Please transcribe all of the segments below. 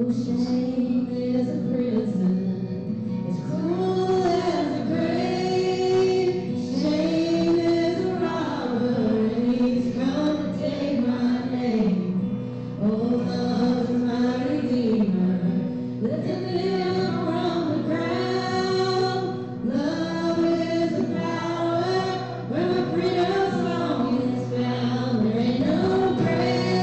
Shame is a prison, it's cruel as the grave. Shame is a robber, and he's come to take my name. Oh, love is my redeemer, lifted me up from the ground. Love is the power where my freedom song is found. There ain't no grave.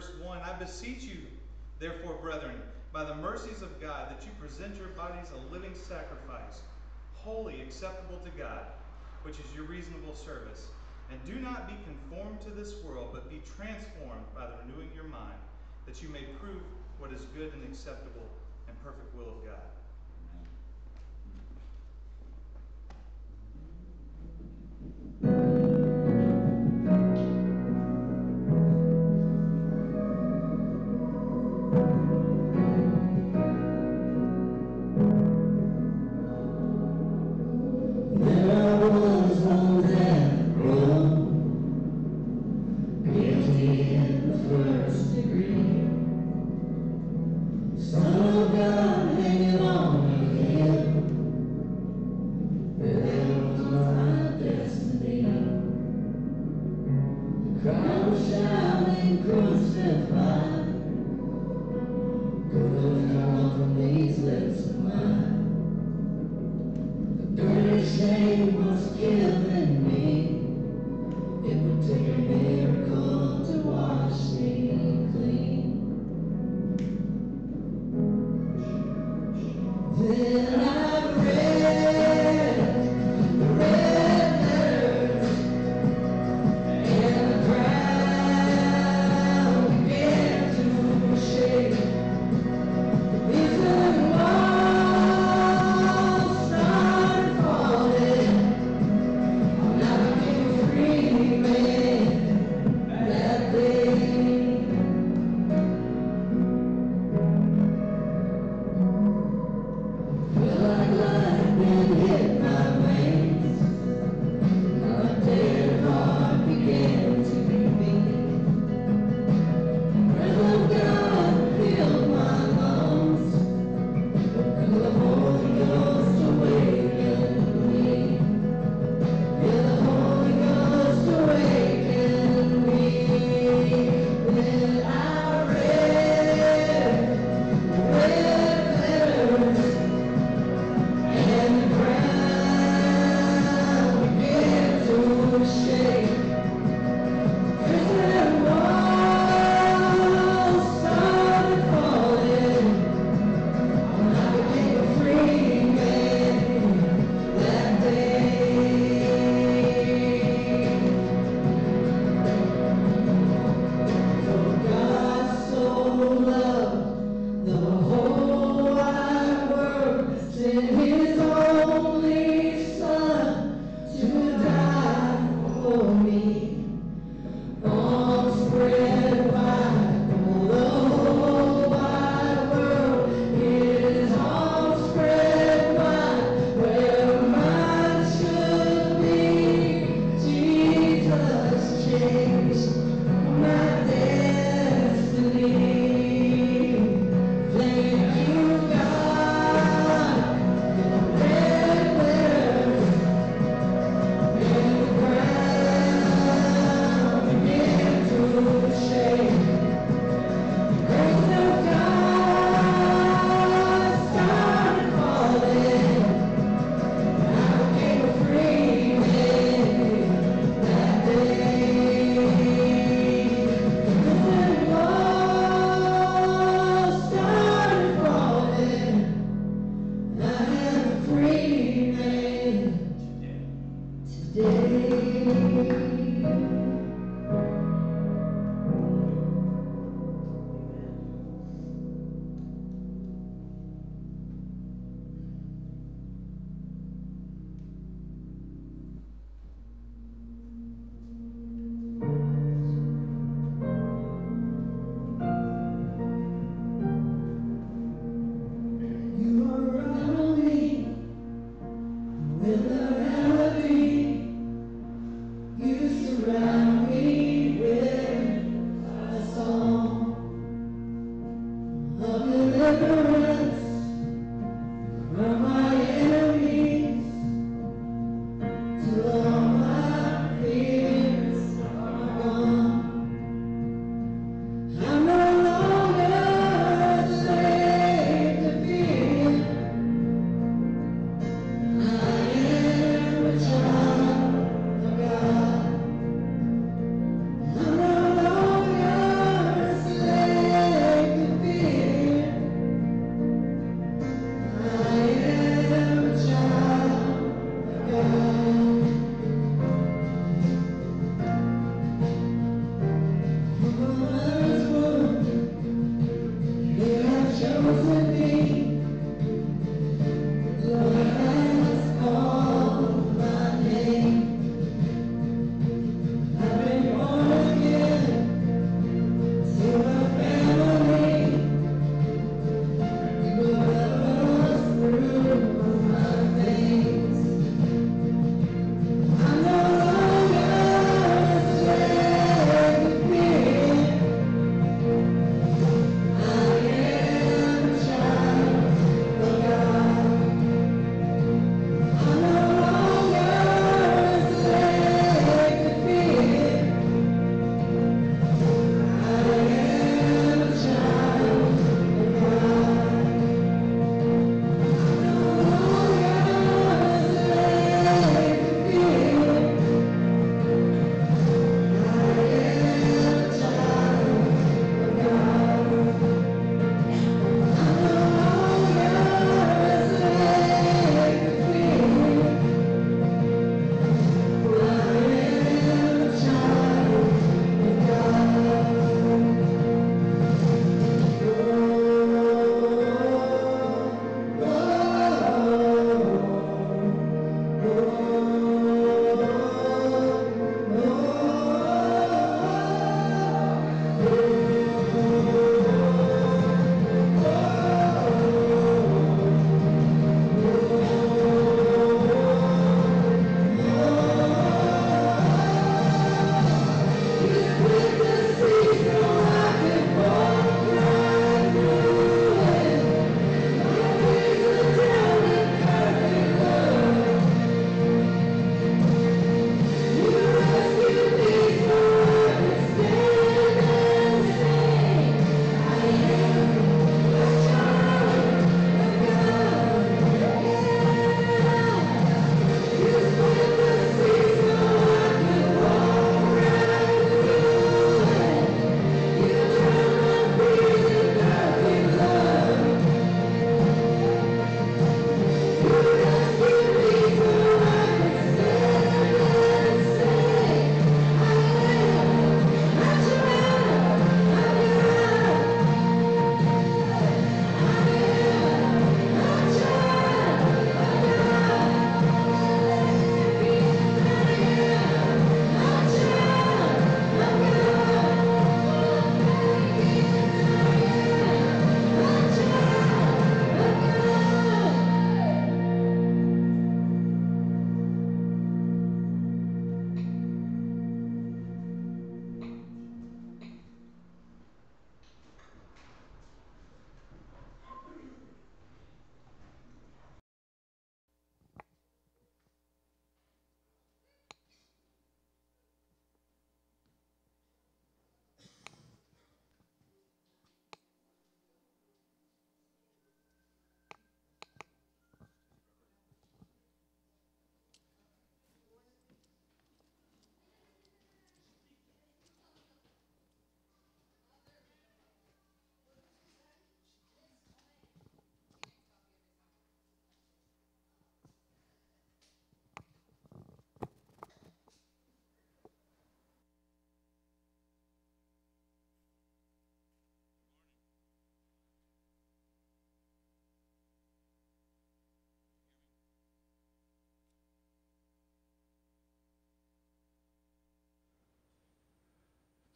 verse 1, I beseech you, therefore, brethren, by the mercies of God, that you present your bodies a living sacrifice, holy, acceptable to God, which is your reasonable service. And do not be conformed to this world, but be transformed by the renewing of your mind, that you may prove what is good and acceptable and perfect will of God.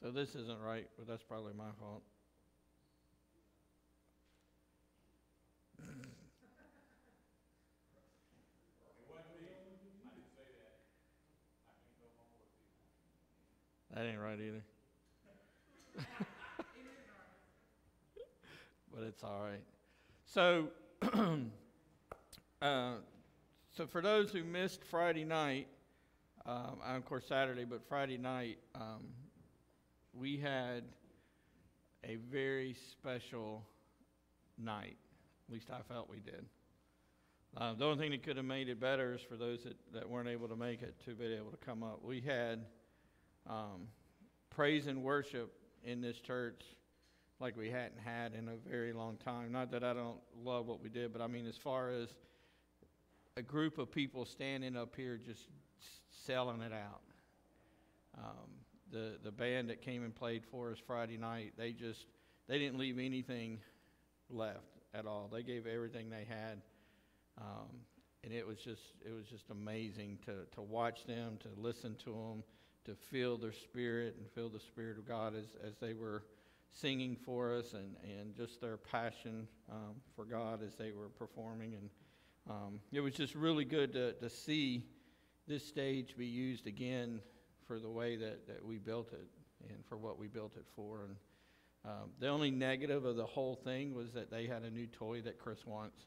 So this isn't right, but that's probably my fault. That ain't right either. But it's all right. So, so for those who missed Friday night, of course Saturday, but Friday night, we had a very special night. At least I felt we did. The only thing that could have made it better is for those that weren't able to make it to be able to come up. We had praise and worship in this church like we hadn't had in a very long time. Not that I don't love what we did, but I mean as far as a group of people standing up here just selling it out. The band that came and played for us Friday night, they didn't leave anything left at all. They gave everything they had, and it was just amazing to watch them, to listen to them, to feel their spirit and feel the Spirit of God as they were singing for us, and just their passion for God as they were performing. And it was just really good to see this stage be used again for the way that we built it and for what we built it for. And the only negative of the whole thing was that they had a new toy that Chris wants.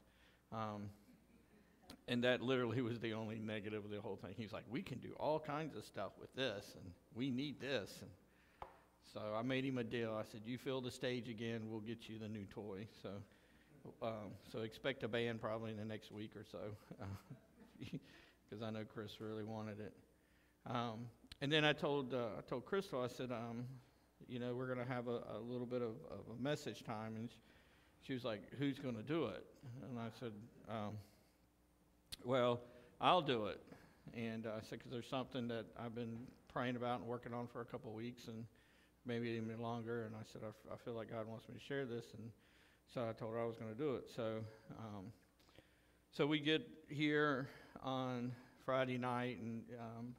And that literally was the only negative of the whole thing. He's like, we can do all kinds of stuff with this, and we need this. And so I made him a deal. I said, you fill the stage again, we'll get you the new toy. So expect a band probably in the next week or so, because I know Chris really wanted it. And then I told Crystal, I said, we're going to have a little bit of a message time. And she was like, who's going to do it? And I said, well, I'll do it. And I said, because there's something that I've been praying about and working on for a couple of weeks and maybe even longer. And I said, I feel like God wants me to share this. And so I told her I was going to do it. So we get here on Friday night, and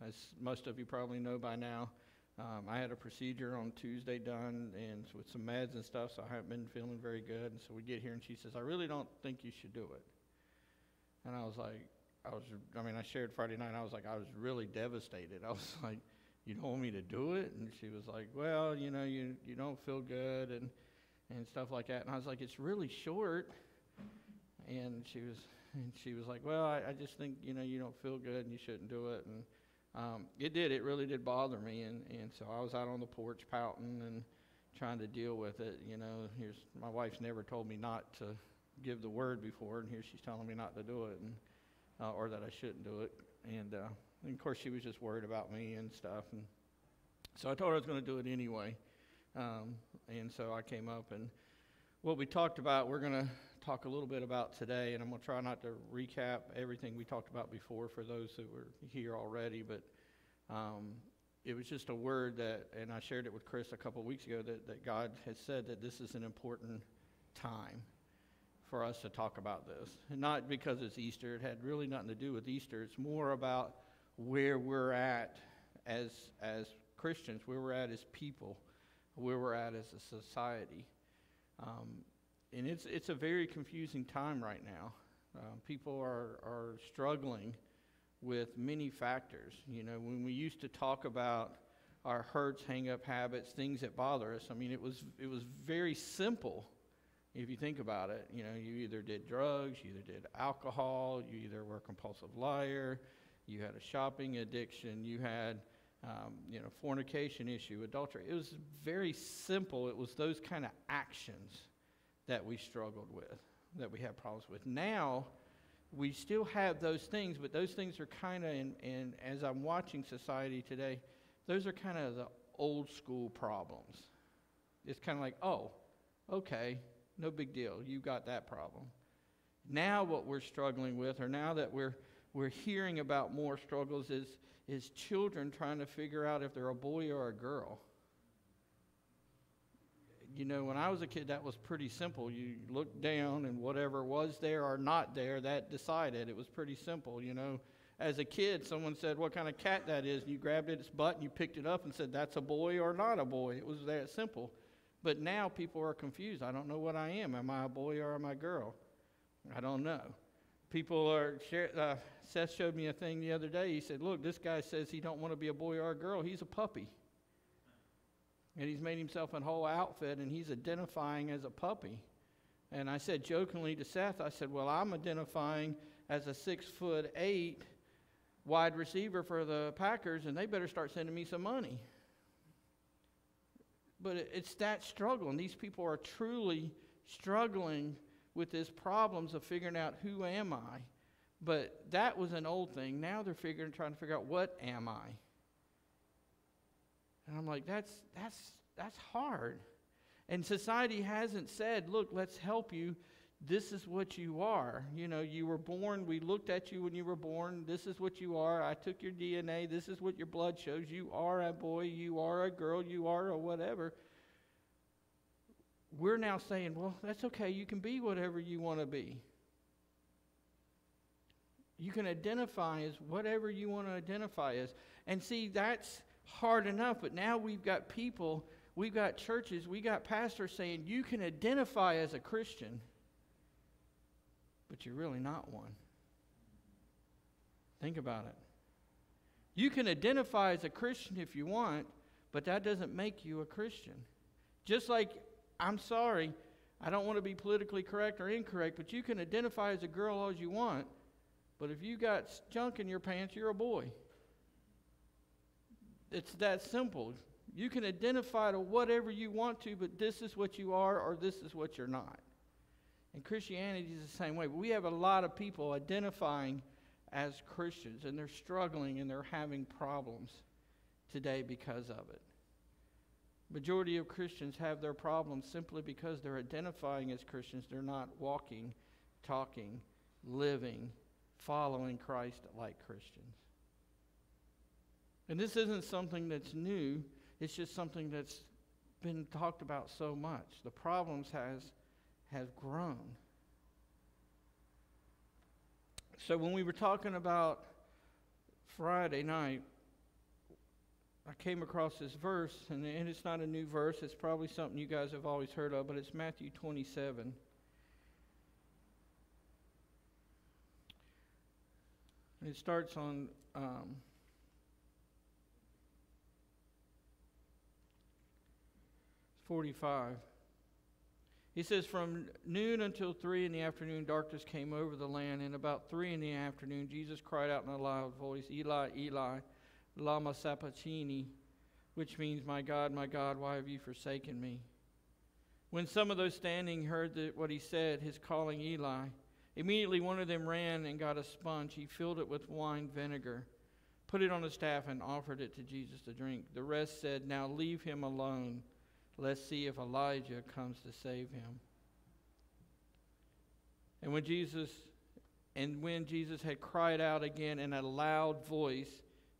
as most of you probably know by now, I had a procedure on Tuesday done, and with some meds and stuff, so I haven't been feeling very good. And so we get here, and she says, I really don't think you should do it. And I was like, I shared Friday night, and I was really devastated. I was like, you don't want me to do it? And she was like, well, you don't feel good and stuff like that. And I was like, it's really short. And she was like, well, I just think, you don't feel good and you shouldn't do it. And it really did bother me. And so I was out on the porch pouting and trying to deal with it. My wife's never told me not to give the word before, and here she's telling me not to do it, and or that I shouldn't do it. And of course, she was just worried about me and stuff. And so I told her I was going to do it anyway. And so I came up, and what we talked about, we're going to talk a little bit about today, and I'm going to try not to recap everything we talked about before for those who were here already, but it was just a word that, and I shared it with Chris a couple of weeks ago, that God has said that this is an important time for us to talk about this. And not because it's Easter. It had really nothing to do with Easter. It's more about where we're at as Christians, where we're at as people, where we're at as a society. And it's a very confusing time right now. People are struggling with many factors. When we used to talk about our hurts, hang-up habits, things that bother us, it was very simple. If you think about it, you either did drugs, you either did alcohol, you either were a compulsive liar, you had a shopping addiction, you had, fornication issue, adultery. It was very simple. It was those kind of actions that we struggled with, that we have problems with. Now, we still have those things, but those things are kind of, and as I'm watching society today, those are kind of the old school problems. It's kind of like, oh, okay, no big deal. You got that problem. Now what we're struggling with, or now that we're hearing about more struggles, is children trying to figure out if they're a boy or a girl. When I was a kid, that was pretty simple. You looked down, and whatever was there or not there, that decided. It was pretty simple, As a kid, someone said what kind of cat that is, and you grabbed its butt and you picked it up and said, that's a boy or not a boy. It was that simple. But now people are confused. I don't know what I am. Am I a boy or am I a girl? I don't know. People are, Seth showed me a thing the other day. He said, look, this guy says he don't want to be a boy or a girl. He's a puppy. And he's made himself a whole outfit, and he's identifying as a puppy. And I said jokingly to Seth, I said, well, I'm identifying as a 6'8" wide receiver for the Packers, and they better start sending me some money. But it's that struggle, and these people are truly struggling with these problems of figuring out who am I. But that was an old thing. Now they're trying to figure out what am I. And I'm like, that's hard. And society hasn't said, look, let's help you. This is what you are. You were born. We looked at you when you were born. This is what you are. I took your DNA. This is what your blood shows. You are a boy. You are a girl. You are a whatever. we're now saying, well, that's okay. You can be whatever you want to be. You can identify as whatever you want to identify as. And see, that's hard enough. But now we've got people, we've got churches, we've got pastors saying, you can identify as a Christian, but you're really not one. Think about it. You can identify as a Christian if you want, but that doesn't make you a Christian. Just like, I'm sorry, I don't want to be politically correct or incorrect, but you can identify as a girl all you want, but if you got junk in your pants, you're a boy. It's that simple. You can identify to whatever you want to, but this is what you are or this is what you're not. And Christianity is the same way. We have a lot of people identifying as Christians, and they're struggling and they're having problems today because of it. Majority of Christians have their problems simply because they're identifying as Christians. They're not walking, talking, living, following Christ like Christians. And this isn't something that's new. It's just something that's been talked about so much. The problems have grown. So when we were talking about Friday night, I came across this verse, and it's not a new verse. It's probably something you guys have always heard of, but it's Matthew 27. And it starts on 45. He says, from noon until 3 in the afternoon, darkness came over the land. And about 3 in the afternoon, Jesus cried out in a loud voice, Eli, Eli, lama sabachthani, which means, my God, why have you forsaken me? When some of those standing heard what he said, his calling Eli, immediately one of them ran and got a sponge. He filled it with wine vinegar, put it on a staff, and offered it to Jesus to drink. The rest said, now leave him alone. Let's see if Elijah comes to save him. And when Jesus had cried out again in a loud voice,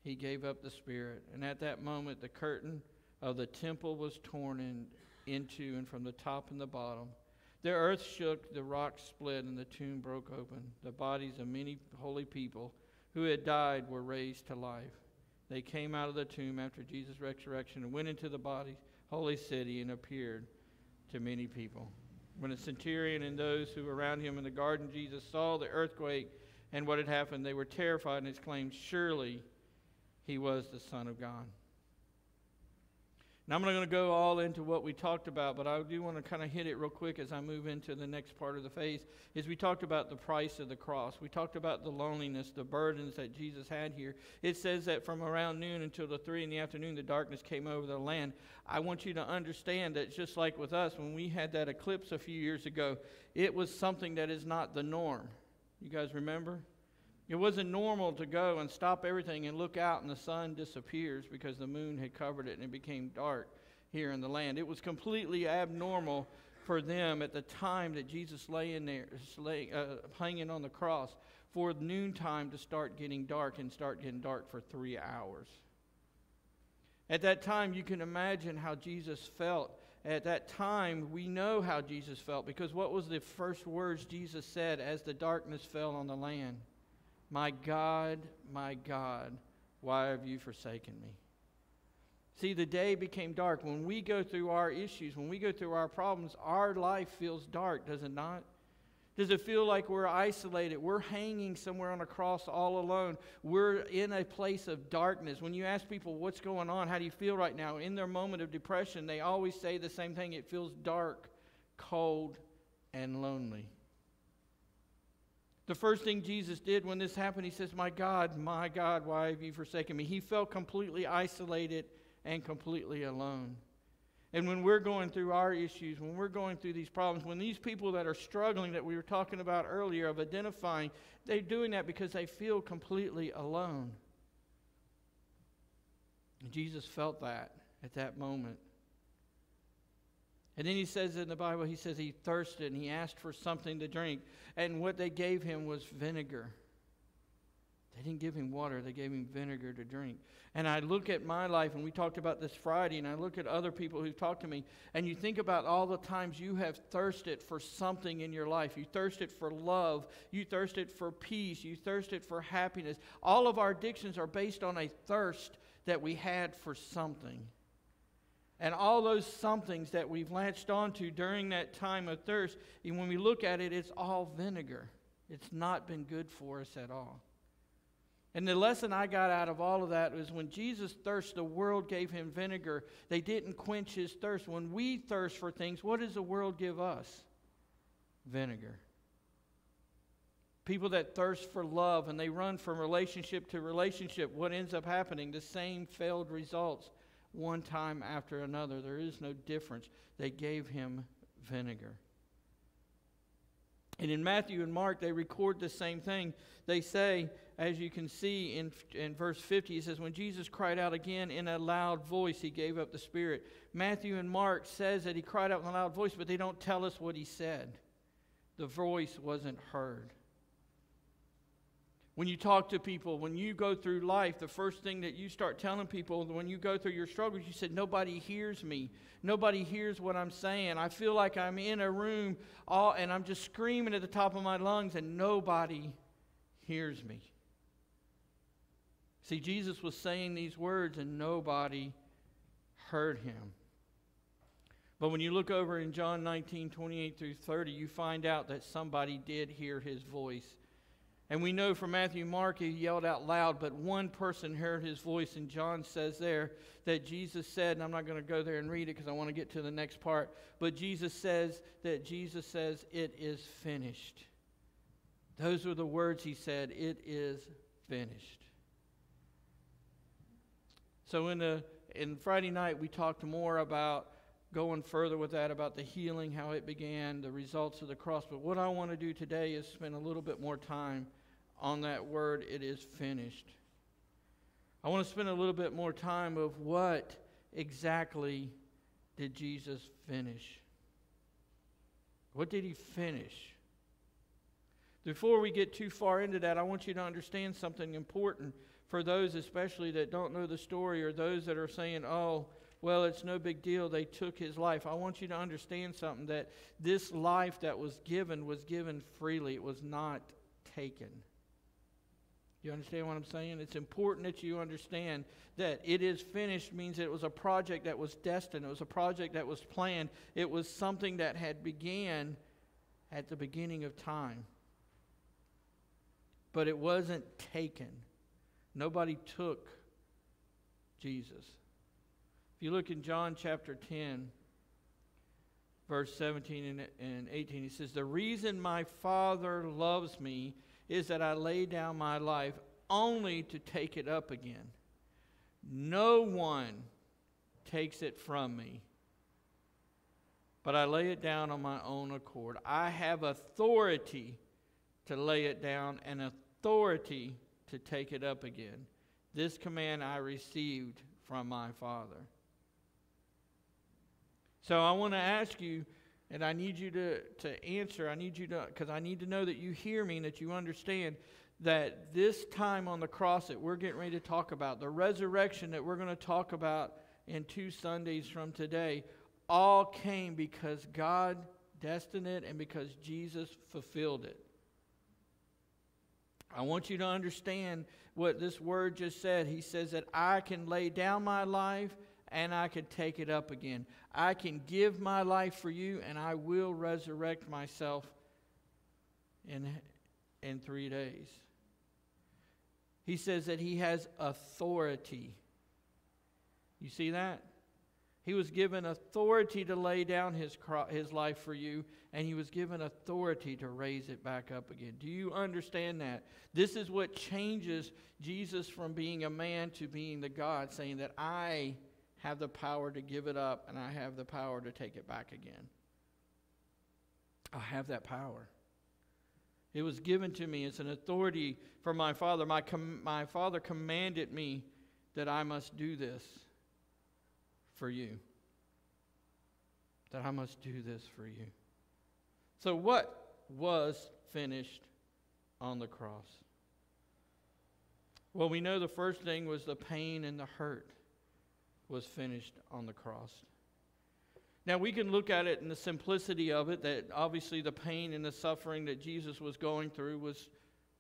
he gave up the spirit. And at that moment, the curtain of the temple was torn into and from the top and the bottom. The earth shook, the rocks split, and the tomb broke open. The bodies of many holy people who had died were raised to life. They came out of the tomb after Jesus' resurrection and went into the holy city and appeared to many people. When the centurion and those who were around him in the garden, Jesus saw the earthquake and what had happened, they were terrified and exclaimed, surely he was the Son of God. Now I'm not going to go all into what we talked about, but I do want to kind of hit it real quick as I move into the next part of the phase. Is we talked about the price of the cross. We talked about the loneliness, the burdens that Jesus had here. It says that from around noon until the 3 in the afternoon, the darkness came over the land. I want you to understand that just like with us, when we had that eclipse a few years ago, it was something that is not the norm. You guys remember? It wasn't normal to go and stop everything and look out and the sun disappears because the moon had covered it and it became dark here in the land. It was completely abnormal for them at the time that Jesus lay in there, hanging on the cross, for noontime to start getting dark and start getting dark for 3 hours. At that time, you can imagine how Jesus felt. At that time, we know how Jesus felt, because what was the first words Jesus said as the darkness fell on the land? My God, why have you forsaken me? See, the day became dark. When we go through our issues, when we go through our problems, our life feels dark, does it not? Does it feel like we're isolated? We're hanging somewhere on a cross all alone. We're in a place of darkness. When you ask people, what's going on? How do you feel right now? In their moment of depression, they always say the same thing. It feels dark, cold, and lonely. The first thing Jesus did when this happened, he says, my God, why have you forsaken me? He felt completely isolated and completely alone. And when we're going through our issues, when we're going through these problems, when these people that are struggling that we were talking about earlier of identifying, they're doing that because they feel completely alone. And Jesus felt that at that moment. And then he says in the Bible, he says he thirsted and he asked for something to drink. And what they gave him was vinegar. They didn't give him water. They gave him vinegar to drink. And I look at my life, and we talked about this Friday, and I look at other people who've talked to me, and you think about all the times you have thirsted for something in your life. You thirsted for love. You thirsted for peace. You thirsted for happiness. All of our addictions are based on a thirst that we had for something. And all those somethings that we've latched onto during that time of thirst, and when we look at it, it's all vinegar. It's not been good for us at all. And the lesson I got out of all of that was when Jesus thirsted, the world gave him vinegar. They didn't quench his thirst. When we thirst for things, what does the world give us? Vinegar. People that thirst for love and they run from relationship to relationship, what ends up happening? The same failed results one time after another. There is no difference. They gave him vinegar. And in Matthew and Mark, they record the same thing. They say, as you can see in verse 50, it says, when Jesus cried out again in a loud voice, he gave up the spirit. Matthew and Mark says that he cried out in a loud voice, but they don't tell us what he said. The voice wasn't heard. When you talk to people, when you go through life, the first thing that you start telling people when you go through your struggles, you said, nobody hears me. Nobody hears what I'm saying. I feel like I'm in a room and I'm just screaming at the top of my lungs and nobody hears me. See, Jesus was saying these words and nobody heard him. But when you look over in John 19:28 through 30, you find out that somebody did hear his voice. And we know from Matthew and Mark, he yelled out loud, but one person heard his voice. And John says there that Jesus said, and I'm not going to go there and read it because I want to get to the next part, but Jesus says, it is finished. Those were the words he said, it is finished. So in Friday night, we talked more about going further with that, about the healing, how it began, the results of the cross. But what I want to do today is spend a little bit more time on that word, it is finished. I want to spend a little bit more time of what exactly did Jesus finish? What did he finish? Before we get too far into that, I want you to understand something important for those especially that don't know the story, or those that are saying, oh, well, it's no big deal, they took his life. I want you to understand something, that this life that was given freely. It was not taken. You understand what I'm saying? It's important that you understand that it is finished means it was a project that was destined. It was a project that was planned. It was something that had began at the beginning of time. But it wasn't taken. Nobody took Jesus. If you look in John chapter 10, verse 17 and 18, he says, the reason my Father loves me is that I lay down my life only to take it up again. No one takes it from me, but I lay it down on my own accord. I have authority to lay it down and authority to take it up again. This command I received from my Father. So I want to ask you, and I need you to answer. I need you to, because I need to know that you hear me and that you understand that this time on the cross that we're getting ready to talk about, the resurrection that we're going to talk about in 2 Sundays from today, all came because God destined it and because Jesus fulfilled it. I want you to understand what this word just said. He says that I can lay down my life and I can take it up again. I can give my life for you, and I will resurrect myself in 3 days. He says that he has authority. You see that? He was given authority to lay down his life for you, and he was given authority to raise it back up again. Do you understand that? This is what changes Jesus from being a man to being the God, saying that I have the power to give it up, and I have the power to take it back again. I have that power. It was given to me. It's an authority from my Father. My Father commanded me that I must do this for you. That I must do this for you. So what was finished on the cross? Well, we know the first thing was the pain and the hurt was finished on the cross. Now, we can look at it in the simplicity of it, that obviously the pain and the suffering that Jesus was going through was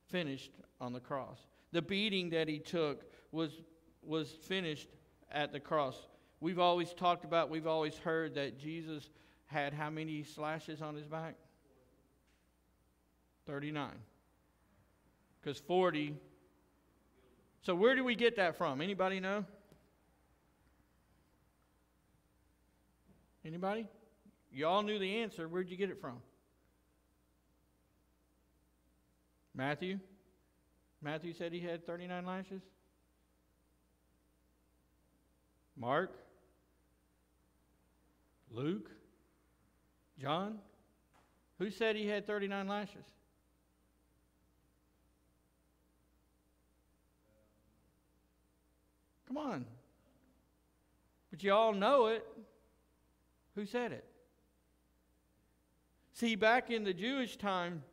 finished on the cross. The beating that he took was finished at the cross. We've always talked about, we've always heard that Jesus had how many slashes on his back? 39. Because 40. So where do we get that from? Anybody know? Anybody? You all knew the answer. Where'd you get it from? Matthew? Matthew said he had 39 lashes? Mark? Luke? John? Who said he had 39 lashes? Come on. But you all know it. Who said it? See, back in the Jewish time,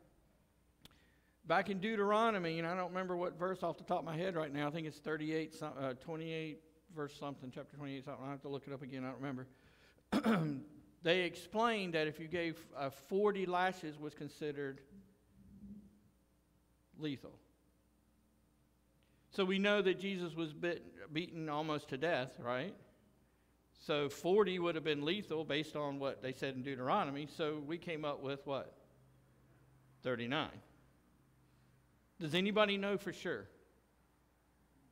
back in Deuteronomy, and I don't remember what verse off the top of my head right now. I think it's 28 verse something, chapter 28 something. I have to look it up again. I don't remember. They explained that if you gave 40 lashes was considered lethal. So we know that Jesus was beaten almost to death, right? So 40 would have been lethal based on what they said in Deuteronomy. So we came up with what? 39. Does anybody know for sure?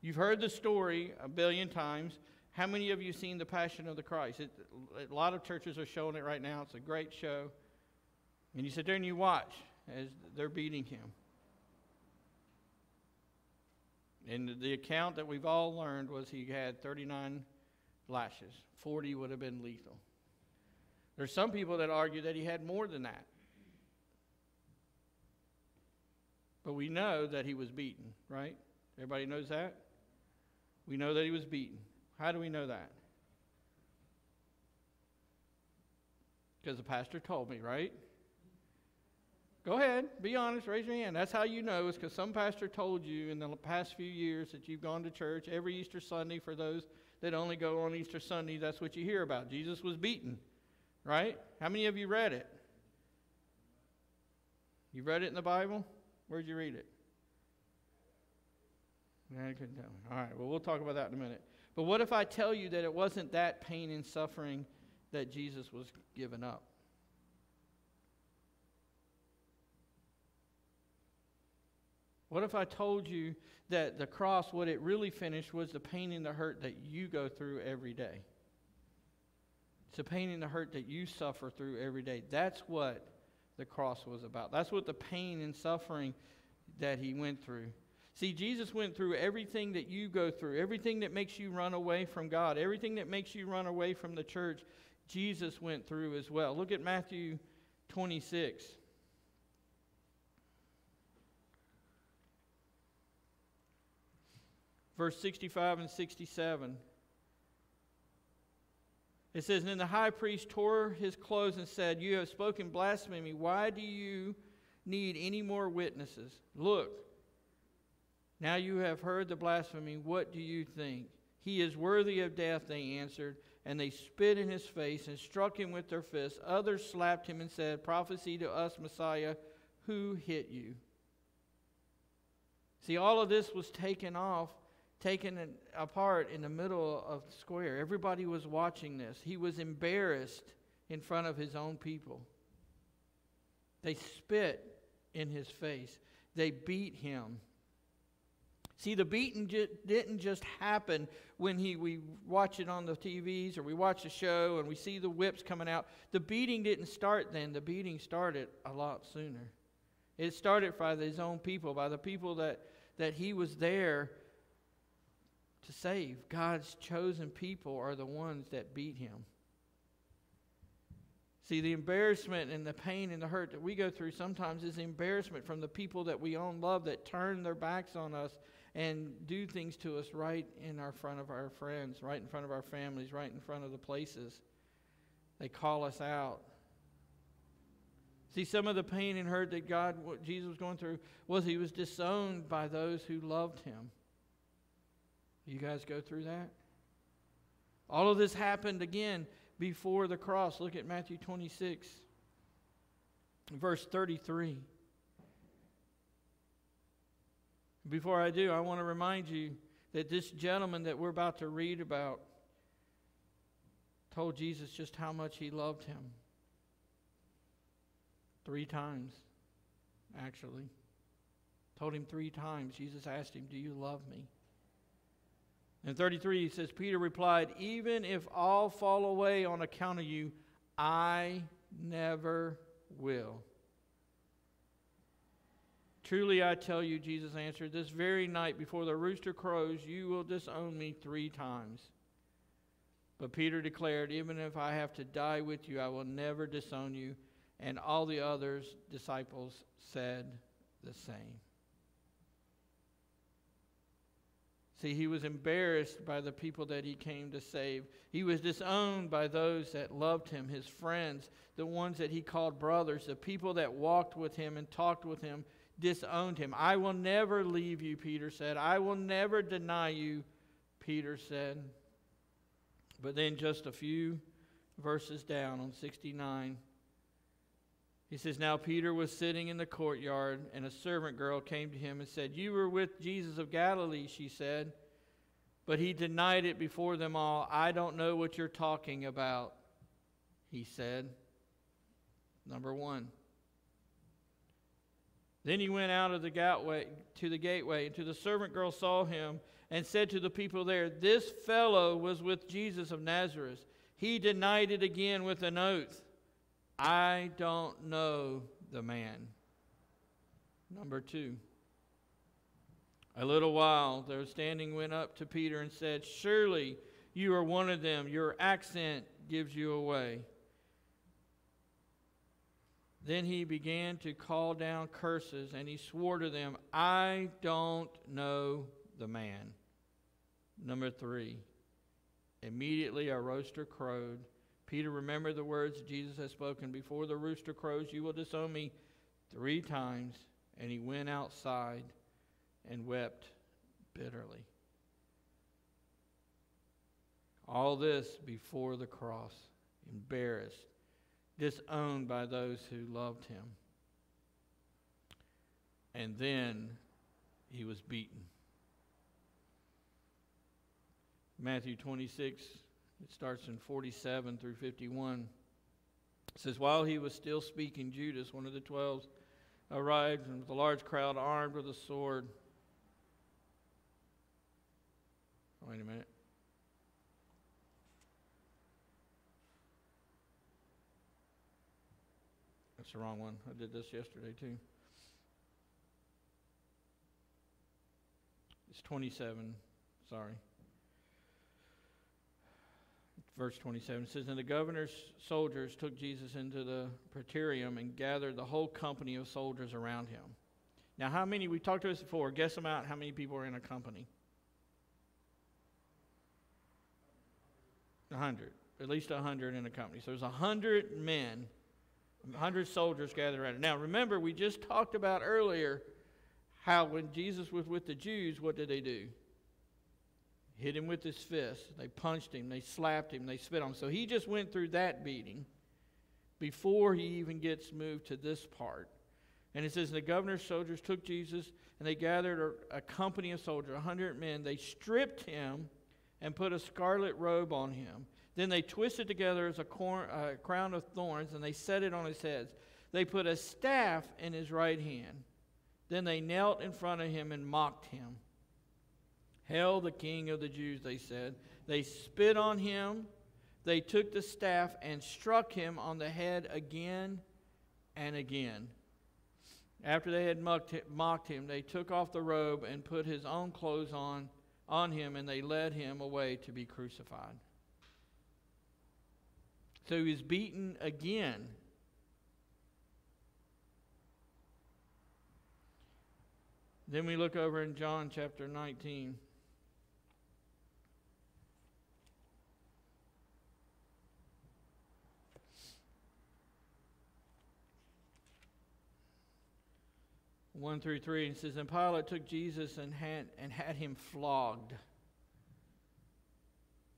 You've heard the story a billion times. How many of you seen The Passion of the Christ? A lot of churches are showing it right now. It's a great show. And you sit there and you watch as they're beating him. And the account that we've all learned was he had 39 lashes. 40 would have been lethal. There's some people that argue that he had more than that. But we know that he was beaten, right? Everybody knows that? We know that he was beaten. How do we know that? Because the pastor told me, right? Go ahead, be honest, raise your hand. That's how you know, is because some pastor told you in the past few years that you've gone to church every Easter Sunday. For those that only go on Easter Sunday, that's what you hear about. Jesus was beaten, right? How many of you read it? You read it in the Bible? Where'd you read it? I couldn't tell me. All right, well, we'll talk about that in a minute. But what if I tell you that it wasn't that pain and suffering that Jesus was given up? What if I told you that the cross, what it really finished was the pain and the hurt that you go through every day? It's the pain and the hurt that you suffer through every day. That's what the cross was about. That's what the pain and suffering that he went through. See, Jesus went through everything that you go through, everything that makes you run away from God, everything that makes you run away from the church, Jesus went through as well. Look at Matthew 26. Verse 65 and 67. It says, "And then the high priest tore his clothes and said, 'You have spoken blasphemy. Why do you need any more witnesses? Look, now you have heard the blasphemy. What do you think?' 'He is worthy of death,' they answered. And they spit in his face and struck him with their fists. Others slapped him and said, 'Prophesy to us, Messiah, who hit you?'" See, all of this was taken apart in the middle of the square. Everybody was watching this. He was embarrassed in front of his own people. They spit in his face. They beat him. See, the beating didn't just happen when we watch it on the TVs or we watch the show and we see the whips coming out. The beating didn't start then. The beating started a lot sooner. It started by his own people, by the people that he was there to save. God's chosen people are the ones that beat him. See, the embarrassment and the pain and the hurt that we go through sometimes is embarrassment from the people that we own love that turn their backs on us and do things to us right in front of our friends, right in front of our families, right in front of the places. They call us out. See, some of the pain and hurt that Jesus was going through was he was disowned by those who loved him. You guys go through that? All of this happened again before the cross. Look at Matthew 26, verse 33. Before I do, I want to remind you that this gentleman that we're about to read about told Jesus just how much he loved him. 3 times, actually. Told him 3 times. Jesus asked him, "Do you love me?" In 33, he says, Peter replied, "Even if all fall away on account of you, I never will." "Truly I tell you," Jesus answered, "this very night before the rooster crows, you will disown me 3 times. But Peter declared, "Even if I have to die with you, I will never disown you." And all the other disciples said the same. See, he was embarrassed by the people that he came to save. He was disowned by those that loved him, his friends, the ones that he called brothers, the people that walked with him and talked with him, disowned him. "I will never leave you," Peter said. "I will never deny you," Peter said. But then just a few verses down on 69, he says, "Now Peter was sitting in the courtyard, and a servant girl came to him and said, 'You were with Jesus of Galilee,' she said. But he denied it before them all. 'I don't know what you're talking about,' he said." Number 1. Then he went out of the gateway to the gateway, and the servant girl saw him and said to the people there, "This fellow was with Jesus of Nazareth." He denied it again with an oath, "I don't know the man." Number 2. A little while, their standing went up to Peter and said, "Surely you are one of them. Your accent gives you away." Then he began to call down curses, and he swore to them, "I don't know the man." Number 3. Immediately a rooster crowed. Peter remembered the words Jesus had spoken, "Before the rooster crows, you will disown me 3 times." And he went outside and wept bitterly. All this before the cross, embarrassed, disowned by those who loved him. And then he was beaten. Matthew 26, it starts in 47 through 51. It says, "While he was still speaking, Judas, one of the 12, arrived with a large crowd armed with a sword." Wait a minute. That's the wrong one. I did this yesterday too. It's 27. Sorry. Verse 27 says, "And the governor's soldiers took Jesus into the praetorium and gathered the whole company of soldiers around him." Now, how many, we talked to this before, guess them out, how many people are in a company? 100. At least 100 in a company. So there's 100 men, 100 soldiers gathered around him. Now, remember, we just talked about earlier how when Jesus was with the Jews, what did they do? Hit him with his fist. They punched him. They slapped him. They spit on him. So he just went through that beating before he even gets moved to this part. And it says, the governor's soldiers took Jesus, and they gathered a company of soldiers, 100 men. They stripped him and put a scarlet robe on him. Then they twisted together as a crown of thorns, and they set it on his head. They put a staff in his right hand. Then they knelt in front of him and mocked him. "Hail the King of the Jews," they said. They spit on him. They took the staff and struck him on the head again and again. After they had mocked him, they took off the robe and put his own clothes on him, and they led him away to be crucified. So he was beaten again. Then we look over in John chapter 19. (1 through 3), and it says, "And Pilate took Jesus and had him flogged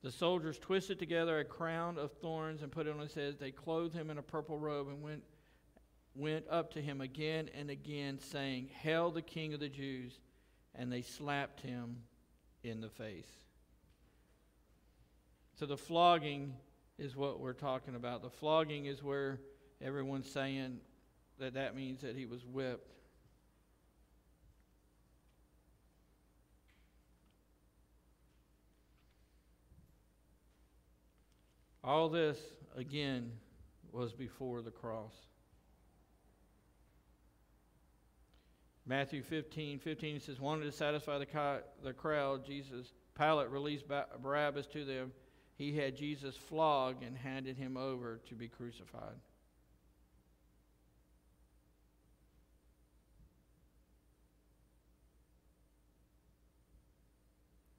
The soldiers twisted together a crown of thorns and put it on his head. They clothed him in a purple robe and went up to him again and again, saying, "Hail the King of the Jews!" And they slapped him in the face. So the flogging is what we're talking about. The flogging is where everyone's saying that means that he was whipped. All this, again, was before the cross. Matthew 15 says, wanted to satisfy the crowd, Pilate released Barabbas to them. He had Jesus flogged and handed him over to be crucified.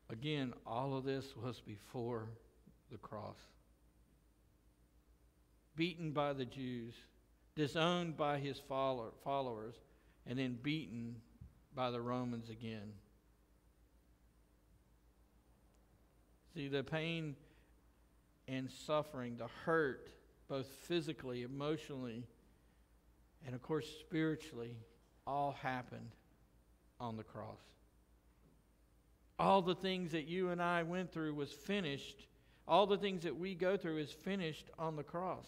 Again, all of this was before the cross. Beaten by the Jews, disowned by his followers, and then beaten by the Romans again. See, the pain and suffering, the hurt, both physically, emotionally, and of course spiritually, all happened on the cross. All the things that you and I went through was finished. All the things that we go through is finished on the cross.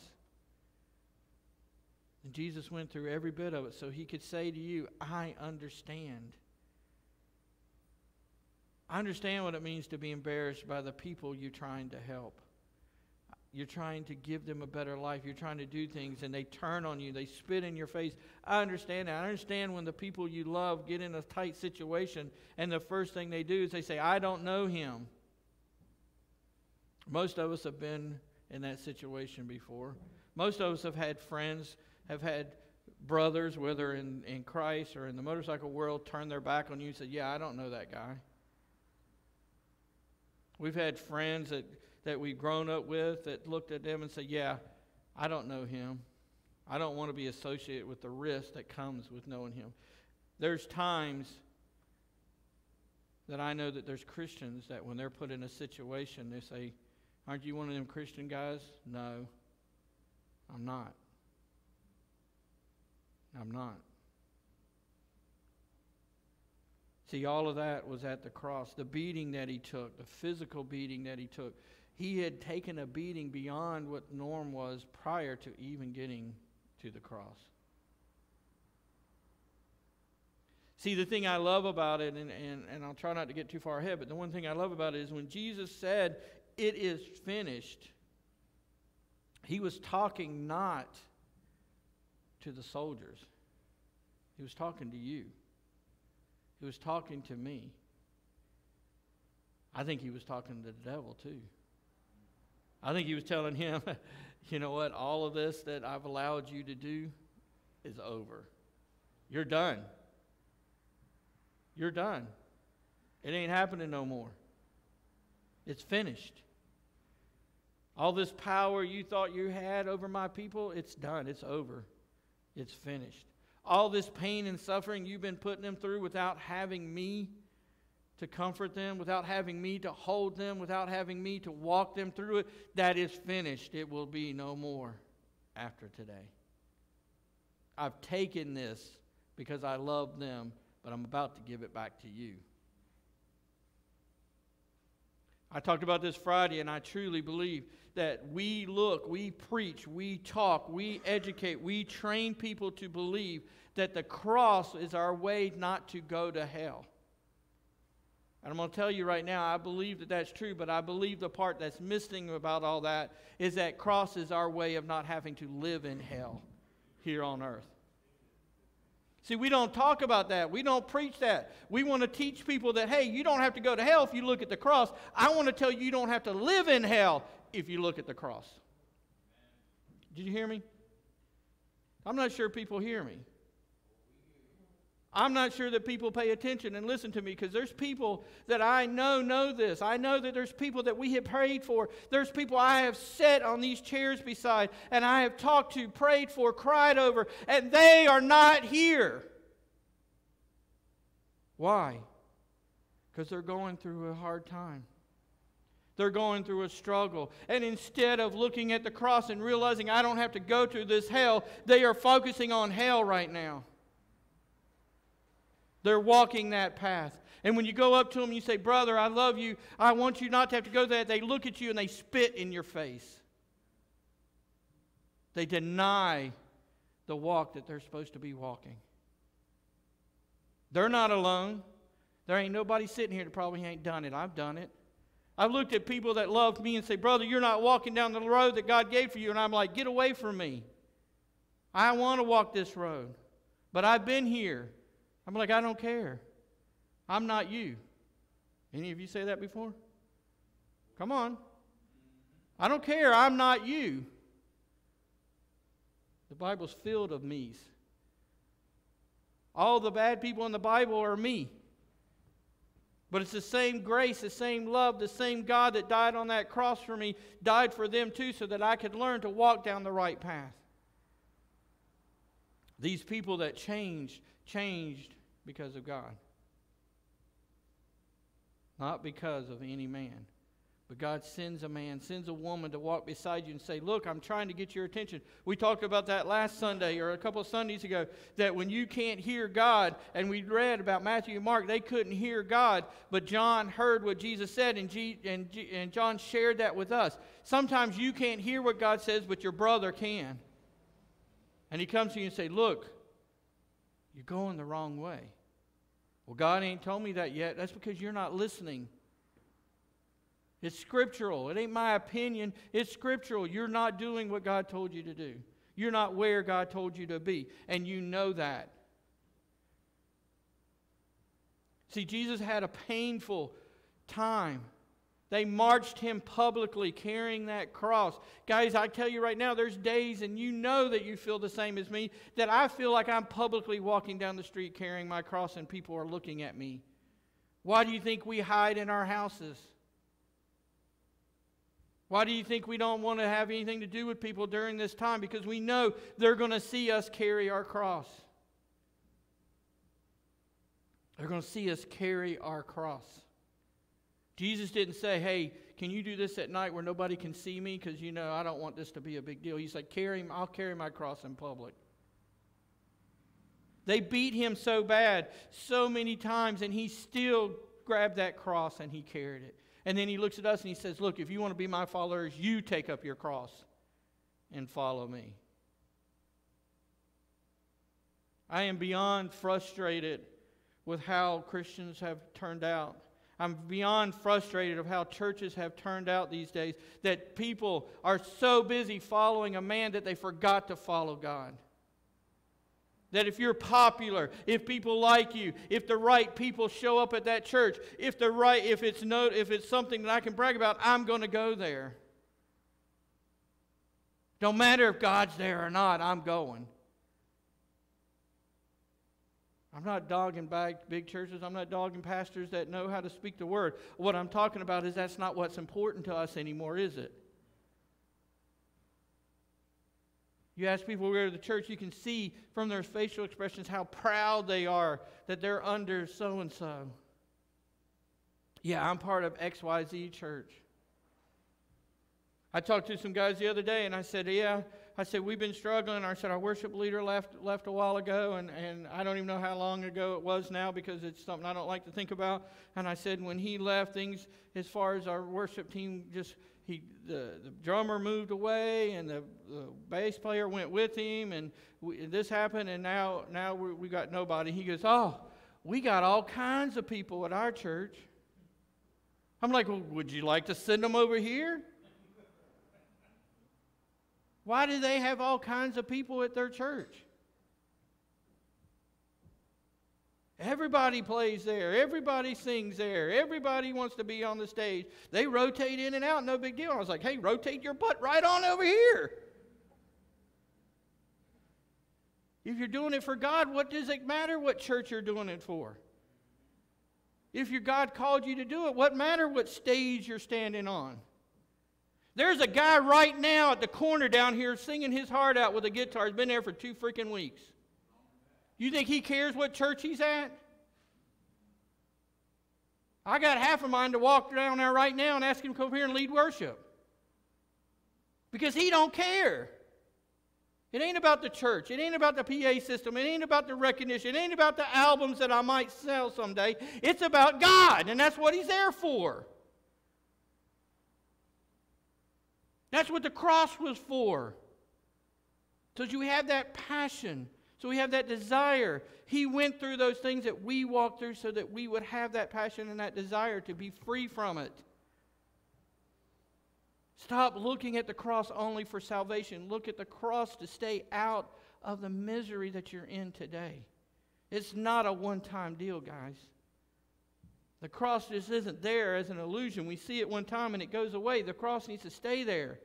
And Jesus went through every bit of it so he could say to you, I understand. I understand what it means to be embarrassed by the people you're trying to help. You're trying to give them a better life. You're trying to do things and they turn on you. They spit in your face. I understand that. I understand when the people you love get in a tight situation and the first thing they do is they say, I don't know him. Most of us have been in that situation before. Most of us have had friends, have had brothers, whether in Christ or in the motorcycle world, turn their back on you and say, yeah, I don't know that guy. We've had friends that we've grown up with that looked at them and said, yeah, I don't know him. I don't want to be associated with the risk that comes with knowing him. There's times that I know that there's Christians that when they're put in a situation, they say, aren't you one of them Christian guys? No, I'm not. I'm not. See, all of that was at the cross. The beating that he took, the physical beating that he took. He had taken a beating beyond what norm was prior to even getting to the cross. See, the thing I love about it, and I'll try not to get too far ahead, but the one thing I love about it is when Jesus said, it is finished, he was talking not to the soldiers. He was talking to you. He was talking to me. I think he was talking to the devil too. I think he was telling him, you know what, all of this that I've allowed you to do is over. You're done. You're done. It ain't happening no more. It's finished. All this power you thought you had over my people, it's done. It's over. It's finished. All this pain and suffering you've been putting them through without having me to comfort them, without having me to hold them, without having me to walk them through it, that is finished. It will be no more after today. I've taken this because I love them, but I'm about to give it back to you. I talked about this Friday, and I truly believe that we look, we preach, we talk, we educate, we train people to believe that the cross is our way not to go to hell. And I'm going to tell you right now, I believe that that's true, but I believe the part that's missing about all that is that cross is our way of not having to live in hell here on earth. See, we don't talk about that. We don't preach that. We want to teach people that, hey, you don't have to go to hell if you look at the cross. I want to tell you don't have to live in hell if you look at the cross. Did you hear me? I'm not sure people hear me. I'm not sure that people pay attention and listen to me because there's people that I know this. I know that there's people that we have prayed for. There's people I have sat on these chairs beside and I have talked to, prayed for, cried over, and they are not here. Why? Because they're going through a hard time. They're going through a struggle. And instead of looking at the cross and realizing I don't have to go through this hell, they are focusing on hell right now. They're walking that path. And when you go up to them and you say, brother, I love you. I want you not to have to go there. They look at you and they spit in your face. They deny the walk that they're supposed to be walking. They're not alone. There ain't nobody sitting here that probably ain't done it. I've done it. I've looked at people that love me and say, brother, you're not walking down the road that God gave for you. And I'm like, get away from me. I want to walk this road. But I've been here. I'm like, I don't care. I'm not you. Any of you say that before? Come on. I don't care. I'm not you. The Bible's filled of me's. All the bad people in the Bible are me. But it's the same grace, the same love, the same God that died on that cross for me, died for them too, so that I could learn to walk down the right path. These people that changed because of God. Not because of any man. But God sends a man, sends a woman to walk beside you and say, look, I'm trying to get your attention. We talked about that last Sunday or a couple of Sundays ago, that when you can't hear God, and we read about Matthew and Mark, they couldn't hear God, but John heard what Jesus said, and John shared that with us. Sometimes you can't hear what God says, but your brother can. And he comes to you and says, look, you're going the wrong way. Well, God ain't told me that yet. That's because you're not listening. It's scriptural. It ain't my opinion. It's scriptural. You're not doing what God told you to do. You're not where God told you to be. And you know that. See, Jesus had a painful time. They marched him publicly carrying that cross. Guys, I tell you right now, there's days, and you know that you feel the same as me, that I feel like I'm publicly walking down the street carrying my cross and people are looking at me. Why do you think we hide in our houses? Why do you think we don't want to have anything to do with people during this time? Because we know they're going to see us carry our cross. They're going to see us carry our cross. Jesus didn't say, hey, can you do this at night where nobody can see me? Because, you know, I don't want this to be a big deal. He said, I'll carry my cross in public. They beat him so bad, so many times, and he still grabbed that cross and he carried it. And then he looks at us and he says, look, if you want to be my followers, you take up your cross and follow me. I am beyond frustrated with how Christians have turned out. I'm beyond frustrated of how churches have turned out these days, that people are so busy following a man that they forgot to follow God. That if you're popular, if people like you, if the right people show up at that church, if it's something that I can brag about, I'm going to go there. Don't matter if God's there or not, I'm going. I'm not dogging big churches. I'm not dogging pastors that know how to speak the word. What I'm talking about is that's not what's important to us anymore, is it? You ask people who go to the church, you can see from their facial expressions how proud they are that they're under so-and-so. Yeah, I'm part of XYZ church. I talked to some guys the other day, and I said, we've been struggling. I said, our worship leader left a while ago, and I don't even know how long ago it was now because it's something I don't like to think about. And I said, when he left, things as far as our worship team the drummer moved away, and the bass player went with him, and this happened, and now we got nobody. He goes, oh, we got all kinds of people at our church. I'm like, well, would you like to send them over here? Why do they have all kinds of people at their church? Everybody plays there. Everybody sings there. Everybody wants to be on the stage. They rotate in and out, no big deal. I was like, hey, rotate your butt right on over here. If you're doing it for God, what does it matter what church you're doing it for? If your God called you to do it, what matter what stage you're standing on? There's a guy right now at the corner down here singing his heart out with a guitar. He's been there for 2 freaking weeks. You think he cares what church he's at? I got half a mind to walk down there right now and ask him to come here and lead worship. Because he don't care. It ain't about the church. It ain't about the PA system. It ain't about the recognition. It ain't about the albums that I might sell someday. It's about God, and that's what he's there for. That's what the cross was for. So you have that passion. So we have that desire. He went through those things that we walk through so that we would have that passion and that desire to be free from it. Stop looking at the cross only for salvation. Look at the cross to stay out of the misery that you're in today. It's not a one-time deal, guys. The cross just isn't there as an illusion. We see it one time and it goes away. The cross needs to stay there.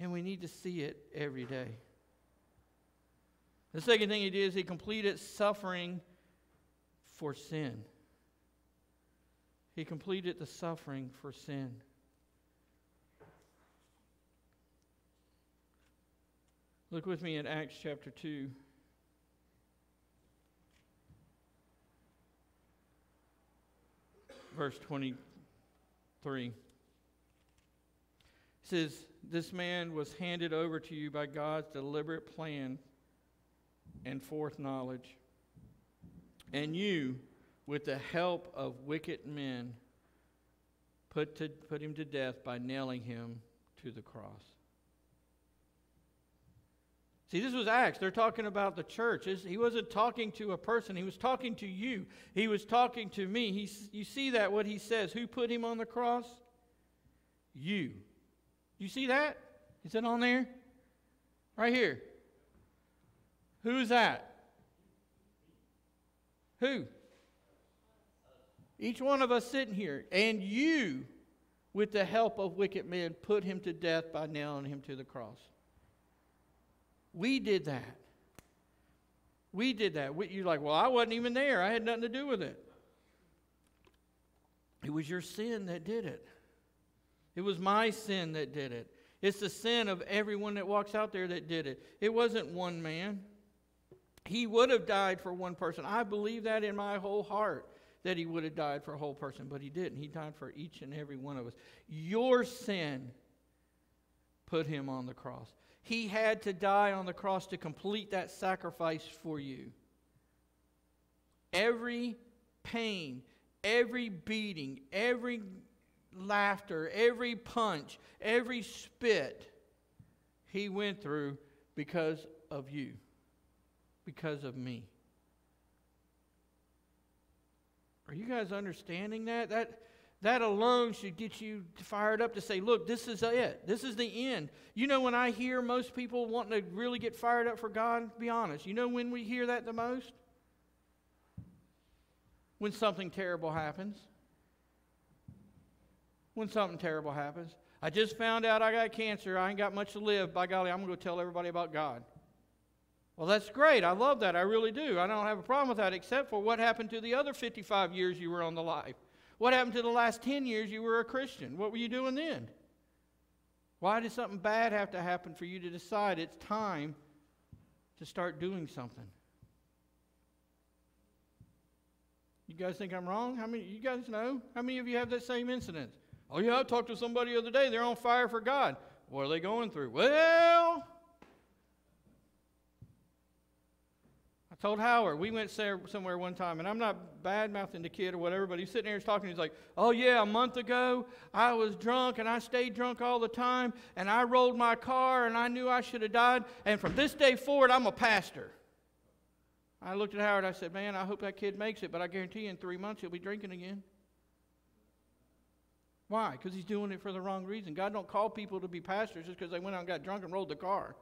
And we need to see it every day. The second thing he did is he completed suffering for sin. He completed the suffering for sin. Look with me at Acts chapter 2. Verse 23. It says, "This man was handed over to you by God's deliberate plan and foreknowledge. And you, with the help of wicked men, put him to death by nailing him to the cross." See, this was Acts. They're talking about the church. He wasn't talking to a person. He was talking to you. He was talking to me. You see that, what he says. Who put him on the cross? You. You see that? Is it on there? Right here. Who is that? Who? Each one of us sitting here. And you, with the help of wicked men, put him to death by nailing him to the cross. We did that. We did that. You're like, well, I wasn't even there. I had nothing to do with it. It was your sin that did it. It was my sin that did it. It's the sin of everyone that walks out there that did it. It wasn't one man. He would have died for one person. I believe that in my whole heart, that he would have died for a whole person, but he didn't. He died for each and every one of us. Your sin put him on the cross. He had to die on the cross to complete that sacrifice for you. Every pain, every beating, every laughter, every punch, every spit, he went through because of you, because of me. Are you guys understanding that? That alone should get you fired up to say, look, this is it. This is the end. You know, when I hear most people wanting to really get fired up for God, be honest, you know when we hear that the most? When something terrible happens. When something terrible happens. I just found out I got cancer. I ain't got much to live. By golly, I'm going to go tell everybody about God. Well, that's great. I love that. I really do. I don't have a problem with that, except for what happened to the other 55 years you were on the life. What happened to the last 10 years you were a Christian? What were you doing then? Why did something bad have to happen for you to decide it's time to start doing something? You guys think I'm wrong? How many? You guys know? How many of you have that same incident? Oh yeah, I talked to somebody the other day. They're on fire for God. What are they going through? Well, I told Howard, we went somewhere one time, and I'm not bad-mouthing the kid or whatever, but he's sitting there talking, he's like, oh yeah, a month ago, I was drunk, and I stayed drunk all the time, and I rolled my car, and I knew I should have died, and from this day forward, I'm a pastor. I looked at Howard, I said, man, I hope that kid makes it, but I guarantee you in 3 months he'll be drinking again. Why? Because he's doing it for the wrong reason. God don't call people to be pastors just because they went out and got drunk and rolled the car.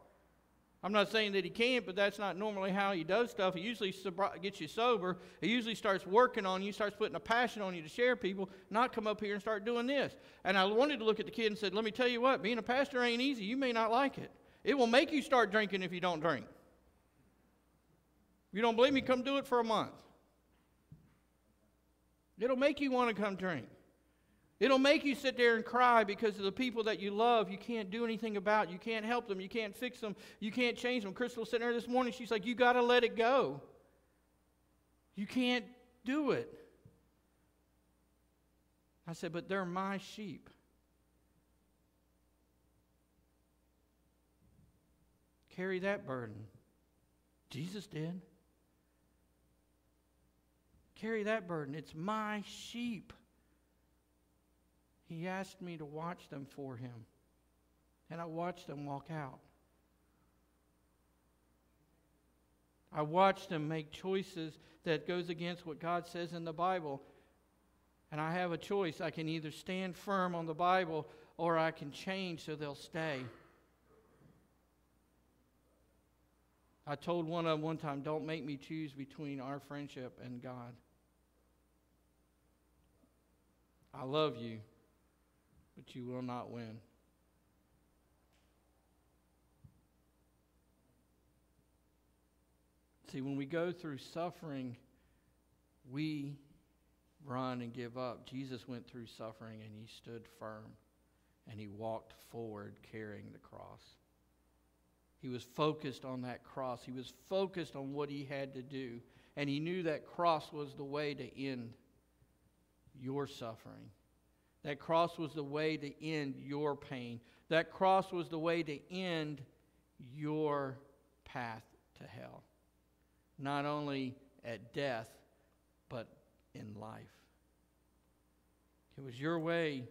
I'm not saying that he can't, but that's not normally how he does stuff. He usually gets you sober. He usually starts working on you, starts putting a passion on you to share people, not come up here and start doing this. And I wanted to look at the kid and said, let me tell you what, being a pastor ain't easy. You may not like it. It will make you start drinking if you don't drink. If you don't believe me, come do it for a month. It'll make you want to come drink. It'll make you sit there and cry because of the people that you love you can't do anything about. You can't help them. You can't fix them. You can't change them. Crystal was sitting there this morning. She's like, you got to let it go. You can't do it. I said, but they're my sheep. Carry that burden. Jesus did. Carry that burden. It's my sheep. He asked me to watch them for him. And I watched them walk out. I watched them make choices that goes against what God says in the Bible. And I have a choice. I can either stand firm on the Bible or I can change so they'll stay. I told one of them one time, don't make me choose between our friendship and God. I love you, but you will not win. See, when we go through suffering, we run and give up. Jesus went through suffering and he stood firm and he walked forward carrying the cross. He was focused on that cross. He was focused on what he had to do. And he knew that cross was the way to end your suffering. That cross was the way to end your pain. That cross was the way to end your path to hell. Not only at death, but in life. It was your way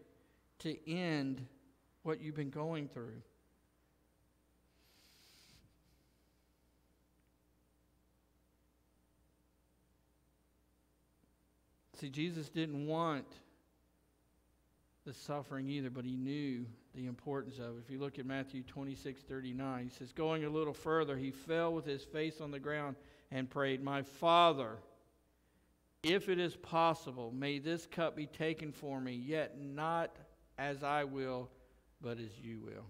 to end what you've been going through. See, Jesus didn't want the suffering either, but he knew the importance of it. If you look at Matthew 26:39, he says, going a little further, he fell with his face on the ground and prayed, my Father, if it is possible, may this cup be taken from me, yet not as I will, but as you will.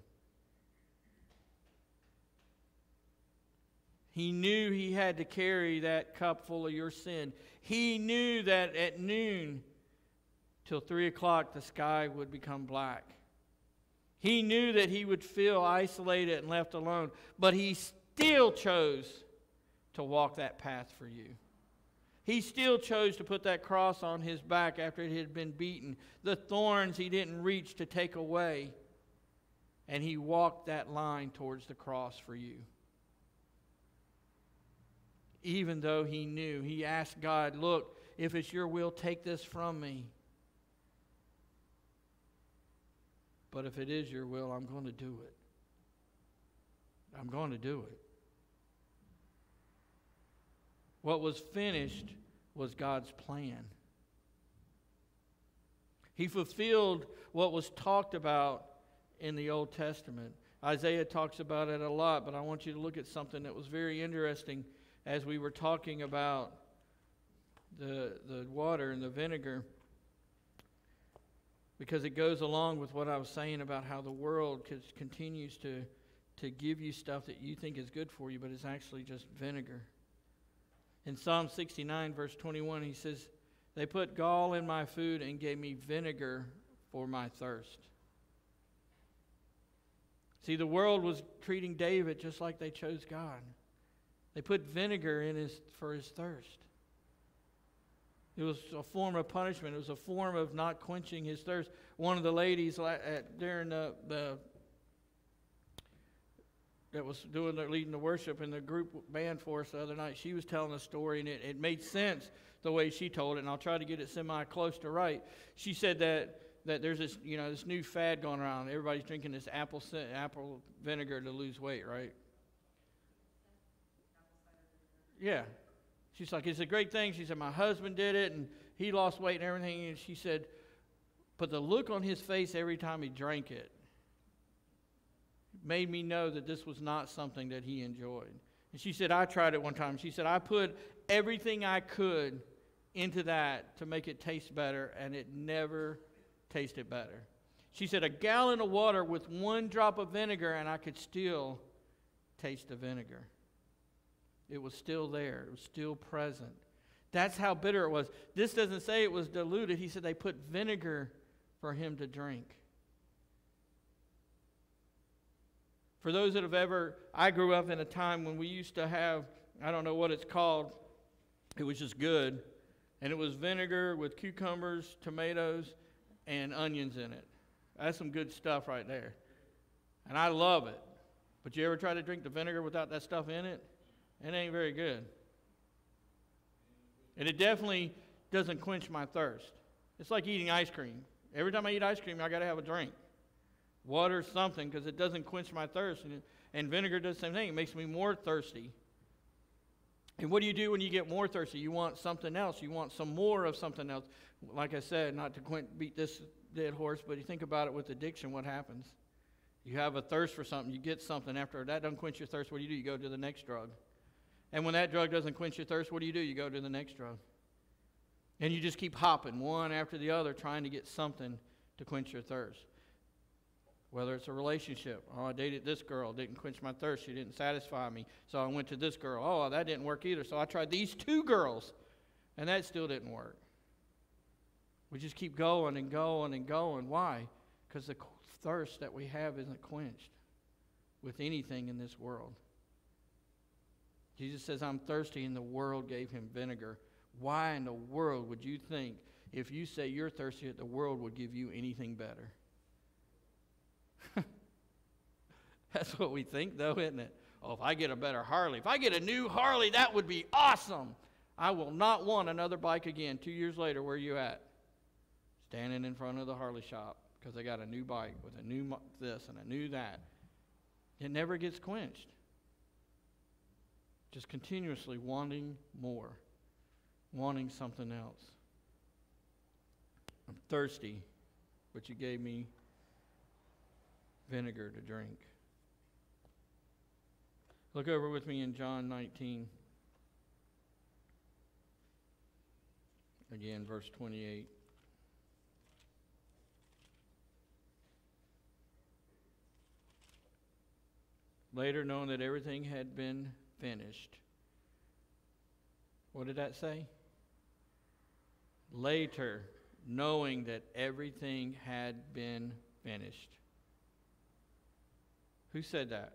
He knew he had to carry that cup full of your sin. He knew that at noon till 3 o'clock the sky would become black. He knew that he would feel isolated and left alone, but he still chose to walk that path for you. He still chose to put that cross on his back after it had been beaten. The thorns he didn't reach to take away. And he walked that line towards the cross for you. Even though he knew, he asked God, look, if it's your will, take this from me. But if it is your will, I'm going to do it. I'm going to do it. What was finished was God's plan. He fulfilled what was talked about in the Old Testament. Isaiah talks about it a lot, but I want you to look at something that was very interesting as we were talking about the water and the vinegar, because it goes along with what I was saying about how the world continues to give you stuff that you think is good for you, but it's actually just vinegar. In Psalm 69, verse 21, he says, they put gall in my food and gave me vinegar for my thirst. See, the world was treating David just like they chose God. They put vinegar in for his thirst. It was a form of punishment. It was a form of not quenching his thirst. One of the ladies during that was leading the worship in the group band for us the other night, she was telling a story, and it made sense the way she told it, and I'll try to get it semi-close to right. She said that there's this, this new fad going around. Everybody's drinking this apple vinegar to lose weight, right? Yeah. She's like, it's a great thing. She said, my husband did it, and he lost weight and everything. And she said, but the look on his face every time he drank it made me know that this was not something that he enjoyed. And she said, I tried it one time. She said, I put everything I could into that to make it taste better, and it never tasted better. She said, a gallon of water with 1 drop of vinegar, and I could still taste the vinegar. It was still there. It was still present. That's how bitter it was. This doesn't say it was diluted. He said they put vinegar for him to drink. For those that have I grew up in a time when we used to have, I don't know what it's called, it was just good. And it was vinegar with cucumbers, tomatoes, and onions in it. That's some good stuff right there. And I love it. But you ever try to drink the vinegar without that stuff in it? It ain't very good. And it definitely doesn't quench my thirst. It's like eating ice cream. Every time I eat ice cream, I got to have a drink. Water, something, because it doesn't quench my thirst. And vinegar does the same thing. It makes me more thirsty. And what do you do when you get more thirsty? You want something else. You want some more of something else. Like I said, not to beat this dead horse, but you think about it with addiction, what happens? You have a thirst for something. You get something. After that doesn't quench your thirst, what do? You go to the next drug. And when that drug doesn't quench your thirst, what do? You go to the next drug. And you just keep hopping one after the other trying to get something to quench your thirst. Whether it's a relationship. Oh, I dated this girl. Didn't quench my thirst. She didn't satisfy me. So I went to this girl. Oh, that didn't work either. So I tried these 2 girls. And that still didn't work. We just keep going and going and going. Why? Because the thirst that we have isn't quenched with anything in this world. Jesus says, I'm thirsty, and the world gave him vinegar. Why in the world would you think if you say you're thirsty that the world would give you anything better? That's what we think, though, isn't it? Oh, if I get a better Harley, if I get a new Harley, that would be awesome. I will not want another bike again. 2 years later, where are you at? Standing in front of the Harley shop because they got a new bike with a new this and a new that. It never gets quenched. Just continuously wanting more, wanting something else. I'm thirsty, but you gave me vinegar to drink. Look over with me in John 19. Again, verse 28. Later, knowing that everything had been finished. What did that say? Later, knowing that everything had been finished. Who said that?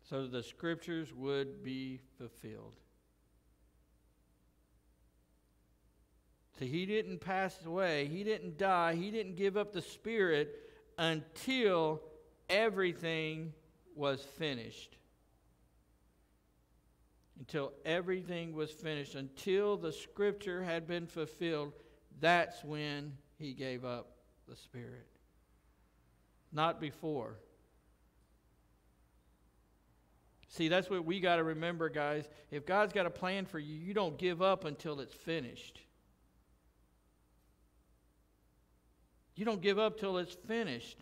So the scriptures would be fulfilled. So he didn't pass away. He didn't die. He didn't give up the Spirit until everything was finished. Until everything was finished. Until the Scripture had been fulfilled. That's when he gave up the Spirit. Not before. See, that's what we got to remember, guys. If God's got a plan for you, you don't give up until it's finished. You don't give up till it's finished.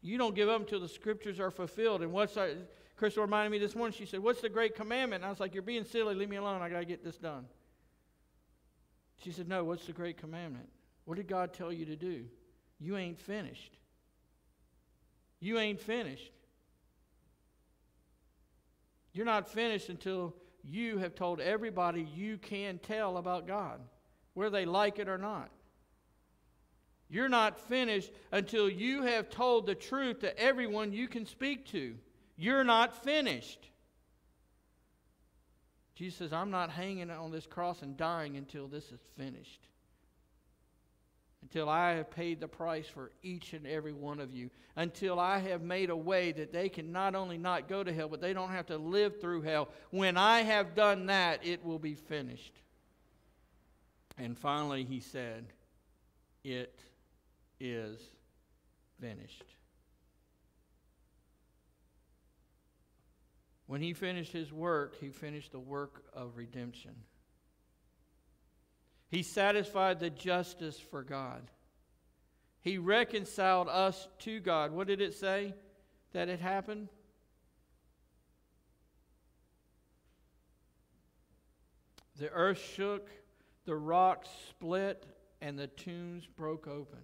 You don't give up until the Scriptures are fulfilled. And Crystal reminded me this morning, she said, what's the great commandment? And I was like, you're being silly. Leave me alone. I got to get this done. She said, no, what's the great commandment? What did God tell you to do? You ain't finished. You ain't finished. You're not finished until you have told everybody you can tell about God, whether they like it or not. You're not finished until you have told the truth to everyone you can speak to. You're not finished. Jesus says, I'm not hanging on this cross and dying until this is finished. Until I have paid the price for each and every one of you. Until I have made a way that they can not only not go to hell, but they don't have to live through hell. When I have done that, it will be finished. And finally he said, it is finished. When he finished his work, he finished the work of redemption. He satisfied the justice for God. He reconciled us to God. What did it say that had happened? The earth shook, the rocks split, and the tombs broke open.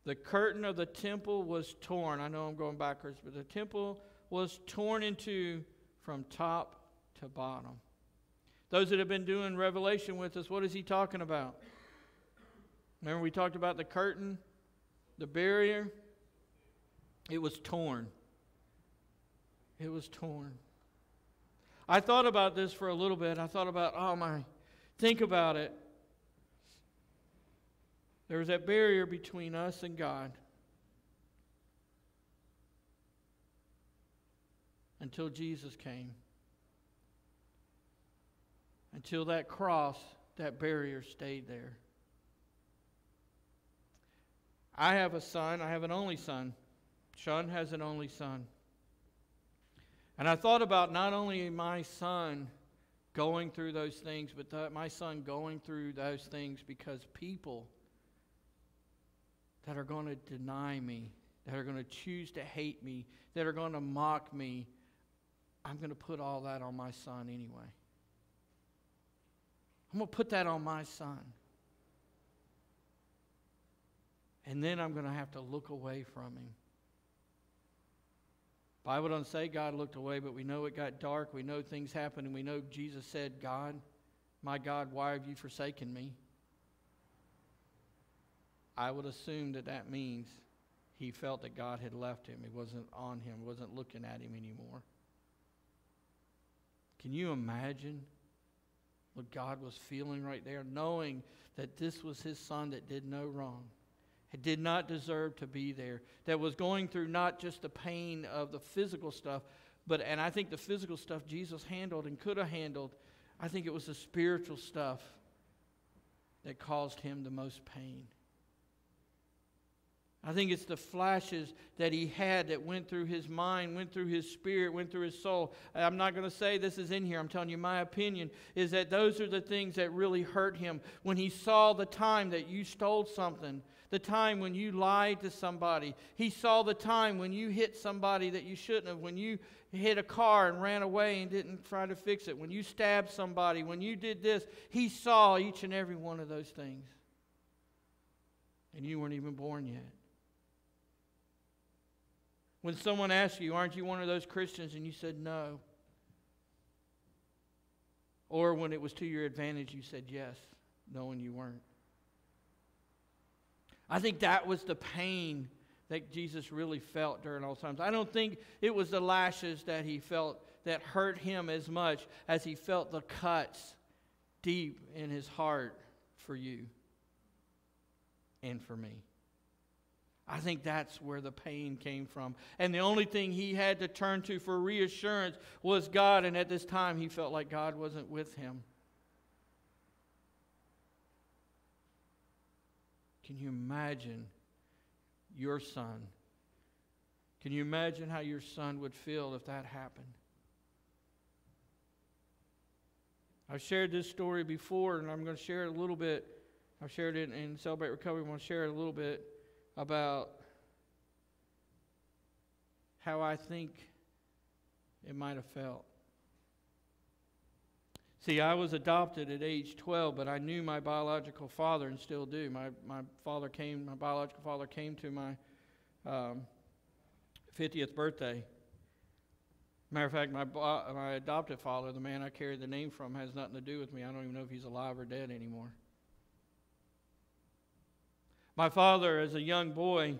The curtain of the temple was torn. I know I'm going backwards, but the temple was torn in two from top to bottom. Those that have been doing Revelation with us, what is he talking about? Remember we talked about the curtain, the barrier? It was torn. It was torn. I thought about this for a little bit. I thought about, think about it. There was that barrier between us and God. Until Jesus came. Until that cross, that barrier stayed there. I have a son. I have an only son. Sean has an only son. And I thought about not only my son going through those things, but my son going through those things because people that are going to deny me, that are going to choose to hate me, that are going to mock me, I'm going to put all that on my son anyway. I'm going to put that on my son. And then I'm going to have to look away from him. The Bible doesn't say God looked away, but we know it got dark. We know things happened, and we know Jesus said, God, my God, why have you forsaken me? I would assume that that means he felt that God had left him. He wasn't on him, wasn't looking at him anymore. Can you imagine what God was feeling right there, knowing that this was his son that did no wrong? It did not deserve to be there. That was going through not just the pain of the physical stuff, and I think the physical stuff Jesus handled and could have handled. I think it was the spiritual stuff that caused him the most pain. I think it's the flashes that he had that went through his mind, went through his spirit, went through his soul. I'm not going to say this is in here. I'm telling you my opinion is that those are the things that really hurt him. When he saw the time that you stole something, the time when you lied to somebody. He saw the time when you hit somebody that you shouldn't have, when you hit a car and ran away and didn't try to fix it, when you stabbed somebody, when you did this. He saw each and every one of those things. And you weren't even born yet. When someone asks you, aren't you one of those Christians? And you said no. Or when it was to your advantage, you said yes, knowing you weren't. I think that was the pain that Jesus really felt during all times. I don't think it was the lashes that he felt that hurt him as much as he felt the cuts deep in his heart for you and for me. I think that's where the pain came from. And the only thing he had to turn to for reassurance was God. And at this time, he felt like God wasn't with him. Can you imagine your son? Can you imagine how your son would feel if that happened? I've shared this story before, and I'm going to share it a little bit. I've shared it in Celebrate Recovery. I'm going to share it a little bit about how I think it might have felt. See, I was adopted at age 12, but I knew my biological father and still do. My biological father came to my 50th birthday. Matter of fact, my adopted father, the man I carried the name from, has nothing to do with me. I don't even know if he's alive or dead anymore. My father, as a young boy,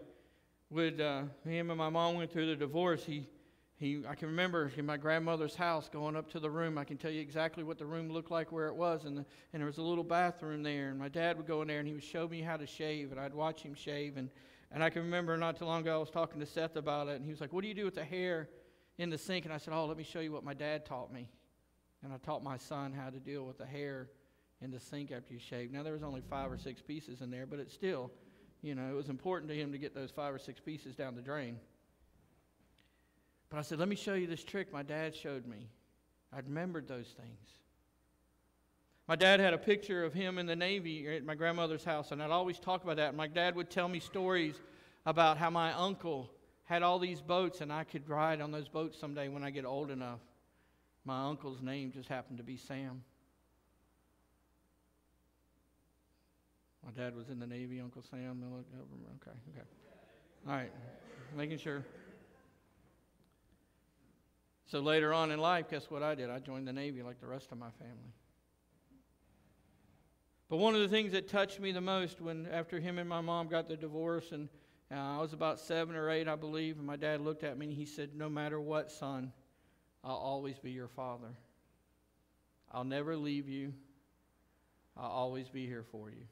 him and my mom went through the divorce. I can remember in my grandmother's house going up to the room. I can tell you exactly what the room looked like, where it was, and there was a little bathroom there. And my dad would go in there and he would show me how to shave, and I'd watch him shave. And I can remember not too long ago I was talking to Seth about it, and he was like, "What do you do with the hair in the sink?" And I said, "Oh, let me show you what my dad taught me." And I taught my son how to deal with the hair in the sink after you shave. Now there was only 5 or 6 pieces in there, but it's still. It was important to him to get those 5 or 6 pieces down the drain. But I said, let me show you this trick my dad showed me. I remembered those things. My dad had a picture of him in the Navy at my grandmother's house, and I'd always talk about that. My dad would tell me stories about how my uncle had all these boats, and I could ride on those boats someday when I get old enough. My uncle's name just happened to be Sam. My dad was in the Navy, Uncle Sam. Okay. All right, making sure. So later on in life, guess what I did? I joined the Navy like the rest of my family. But one of the things that touched me the most after him and my mom got the divorce, and I was about 7 or 8, I believe, and my dad looked at me and he said, "No matter what, son, I'll always be your father. I'll never leave you. I'll always be here for you."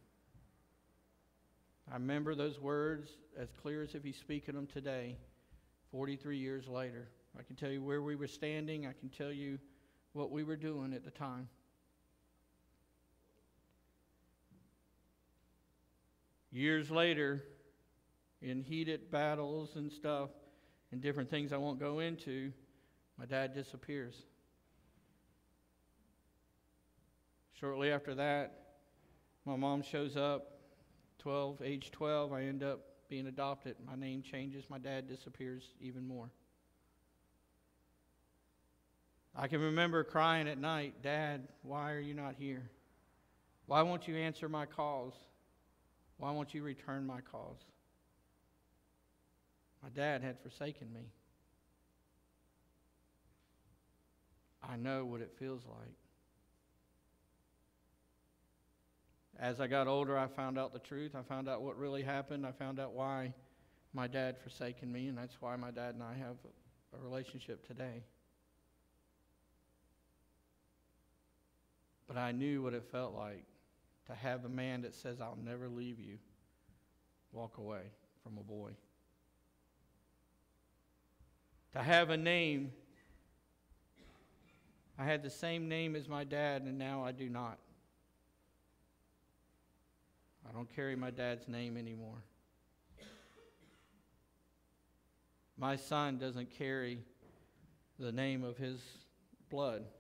I remember those words as clear as if he's speaking them today, 43 years later. I can tell you where we were standing. I can tell you what we were doing at the time. Years later, in heated battles and stuff, and different things I won't go into, my dad disappears. Shortly after that, my mom shows up, age 12, I end up being adopted. My name changes, my dad disappears even more. I can remember crying at night, "Dad, why are you not here? Why won't you answer my calls? Why won't you return my calls?" My dad had forsaken me. I know what it feels like. As I got older, I found out the truth. I found out what really happened. I found out why my dad forsaken me, and that's why my dad and I have a relationship today. But I knew what it felt like to have a man that says, "I'll never leave you," walk away from a boy. To have a name. I had the same name as my dad, and now I do not. I don't carry my dad's name anymore. My son doesn't carry the name of his blood.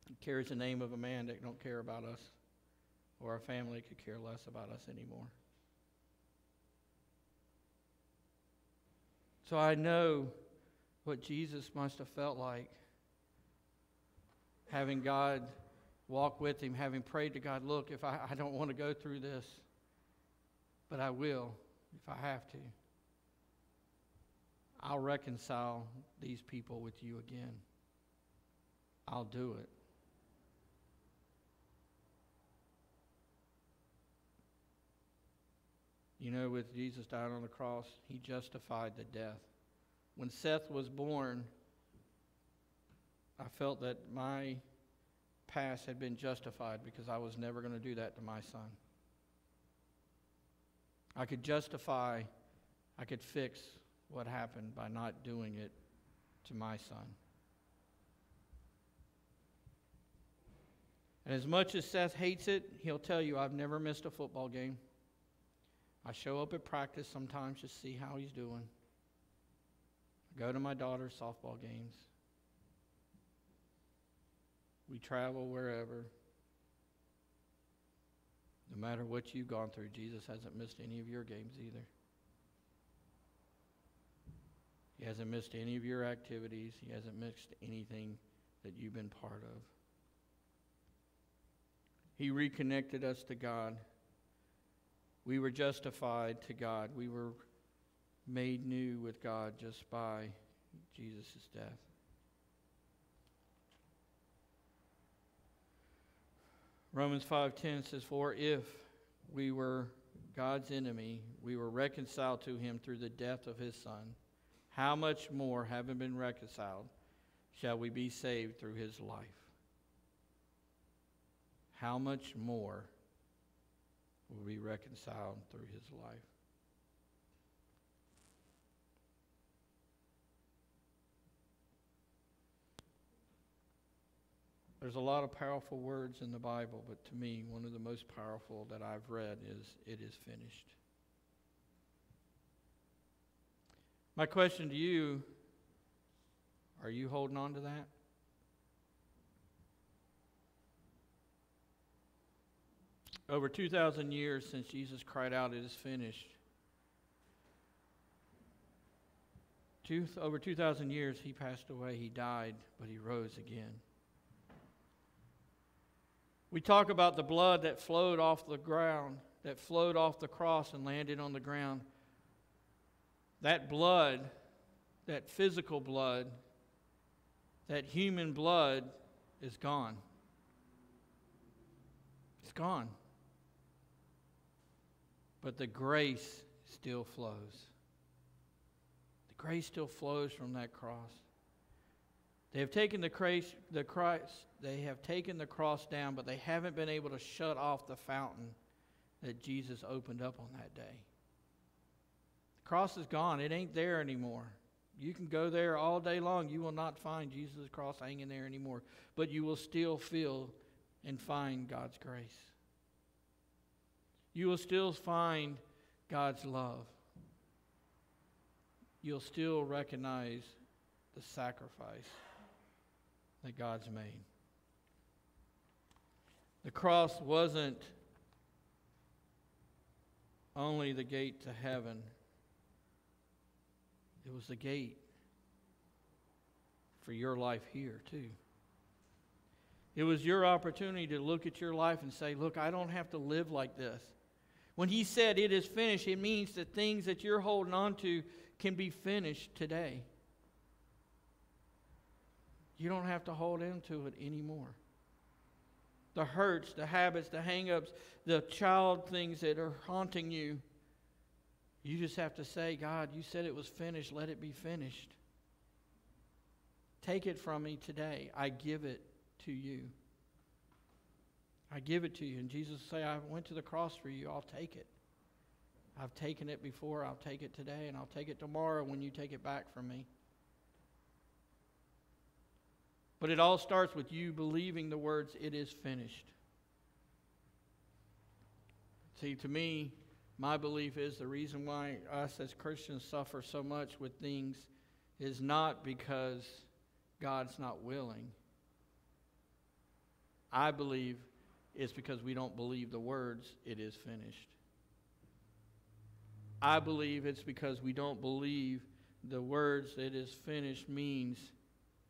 He carries the name of a man that don't care about us, or our family could care less about us anymore. So I know what Jesus must have felt like, having God walk with him, having prayed to God, "Look, if I don't want to go through this, but I will if I have to. I'll reconcile these people with you again. I'll do it." You know, with Jesus dying on the cross, he justified the death. When Seth was born, I felt that my past had been justified because I was never going to do that to my son. I could justify, I could fix what happened by not doing it to my son. And as much as Seth hates it, he'll tell you, "I've never missed a football game. I show up at practice sometimes to see how he's doing. I go to my daughter's softball games. We travel wherever. No matter what you've gone through, Jesus hasn't missed any of your games either. He hasn't missed any of your activities. He hasn't missed anything that you've been part of." He reconnected us to God. We were justified to God. We were made new with God just by Jesus' death. Romans 5:10 says, "For if we were God's enemy, we were reconciled to him through the death of his Son. How much more, having been reconciled, shall we be saved through his life?" How much more will be reconciled through his life? There's a lot of powerful words in the Bible, but to me, one of the most powerful that I've read is, "It is finished." My question to you, are you holding on to that? Over 2,000 years since Jesus cried out, "It is finished." Over 2,000 years, he passed away, he died, but he rose again. We talk about the blood that flowed off the ground, that flowed off the cross and landed on the ground. That blood, that physical blood, that human blood is gone. It's gone. But the grace still flows. The grace still flows from that cross. They have taken they have taken the cross down, but they haven't been able to shut off the fountain that Jesus opened up on that day. The cross is gone. It ain't there anymore. You can go there all day long. You will not find Jesus' cross hanging there anymore. But you will still feel and find God's grace. You will still find God's love. You'll still recognize the sacrifice that God's made. The cross wasn't only the gate to heaven. It was the gate for your life here, too. It was your opportunity to look at your life and say, look, I don't have to live like this. When he said it is finished, it means that things that you're holding on to can be finished today. You don't have to hold into it anymore. The hurts, the habits, the hang-ups, the child things that are haunting you, you just have to say, God, you said it was finished. Let it be finished. Take it from me today. I give it to you. I give it to you. And Jesus will say, I went to the cross for you. I'll take it. I've taken it before. I'll take it today. And I'll take it tomorrow when you take it back from me. But it all starts with you believing the words, it is finished. See, to me, my belief is the reason why us as Christians suffer so much with things is not because God's not willing. I believe it's because we don't believe the words, it is finished. I believe it's because we don't believe the words, it is finished, means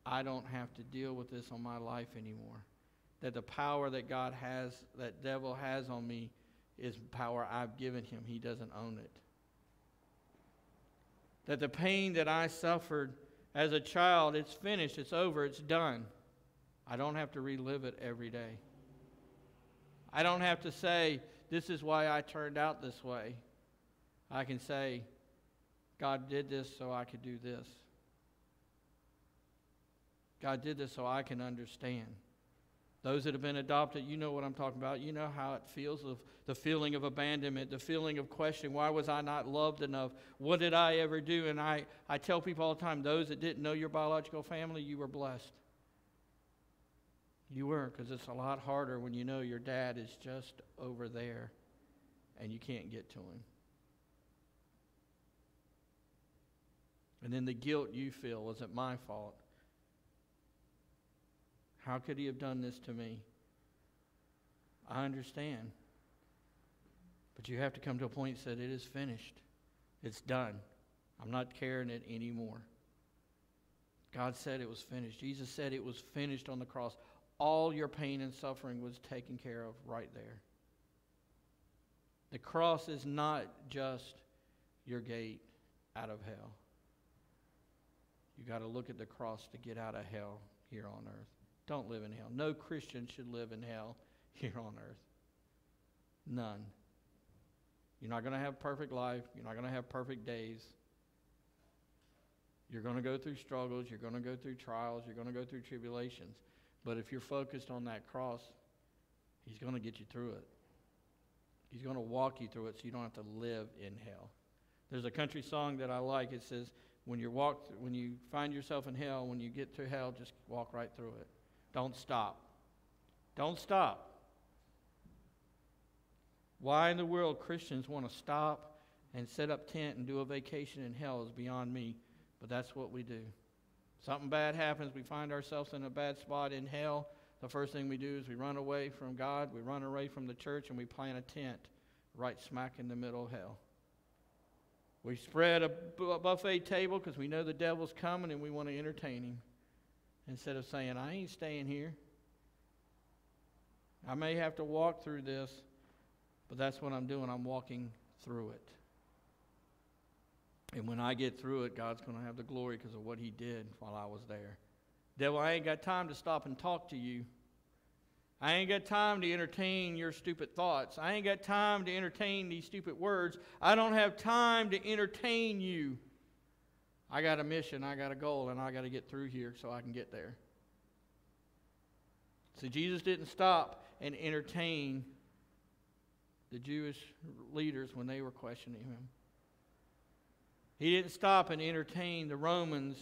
I don't have to deal with this on my life anymore. That the power that God has, that devil has on me, is power I've given him. He doesn't own it. That the pain that I suffered as a child, it's finished, it's over, it's done. I don't have to relive it every day. I don't have to say, this is why I turned out this way. I can say, God did this so I could do this. God did this so I can understand. Those that have been adopted, you know what I'm talking about. You know how it feels, of the feeling of abandonment, the feeling of question. Why was I not loved enough? What did I ever do? And I tell people all the time, those that didn't know your biological family, you were blessed. You were, because it's a lot harder when you know your dad is just over there and you can't get to him. And then the guilt you feel, was it my fault? How could he have done this to me? I understand. But you have to come to a point and say, it is finished. It's done. I'm not carrying it anymore. God said it was finished. Jesus said it was finished on the cross. All your pain and suffering was taken care of right there. The cross is not just your gate out of hell. You got to look at the cross to get out of hell here on earth. Don't live in hell. No Christian should live in hell here on earth. None. You're not going to have a perfect life. You're not going to have perfect days. You're going to go through struggles. You're going to go through trials. You're going to go through tribulations. But if you're focused on that cross, he's going to get you through it. He's going to walk you through it so you don't have to live in hell. There's a country song that I like. It says, when you find yourself in hell, when you get to hell, just walk right through it. Don't stop. Don't stop. Why in the world Christians want to stop and set up tent and do a vacation in hell is beyond me, but that's what we do. Something bad happens, we find ourselves in a bad spot in hell. The first thing we do is we run away from God, we run away from the church, and we plant a tent right smack in the middle of hell. We spread a buffet table because we know the devil's coming and we want to entertain him. Instead of saying, I ain't staying here. I may have to walk through this, but that's what I'm doing. I'm walking through it. And when I get through it, God's going to have the glory because of what he did while I was there. Devil, I ain't got time to stop and talk to you. I ain't got time to entertain your stupid thoughts. I ain't got time to entertain these stupid words. I don't have time to entertain you. I got a mission, I got a goal, and I got to get through here so I can get there. So Jesus didn't stop and entertain the Jewish leaders when they were questioning him. He didn't stop and entertain the Romans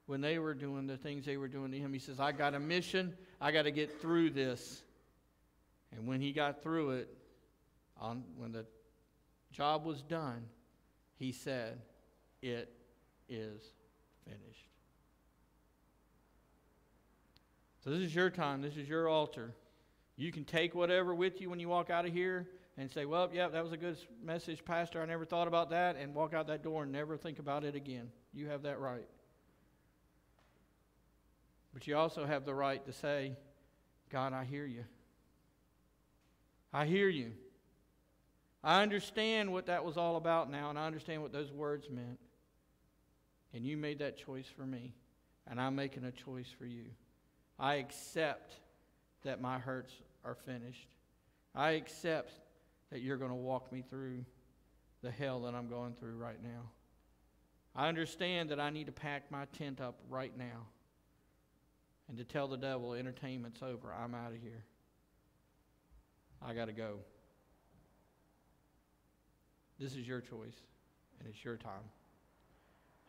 when they were doing the things they were doing to him. He says, I got a mission. I got to get through this. And when he got through it, when the job was done, he said, it is finished. So this is your time. This is your altar. You can take whatever with you when you walk out of here and say, well, yeah, that was a good message, Pastor. I never thought about that, and walk out that door and never think about it again. You have that right. But you also have the right to say, God, I hear you. I hear you. I understand what that was all about now, and I understand what those words meant. And you made that choice for me, and I'm making a choice for you. I accept that my hurts are finished. I accept that you're going to walk me through the hell that I'm going through right now. I understand that I need to pack my tent up right now and to tell the devil, entertainment's over. I'm out of here. I got to go. This is your choice, and it's your time.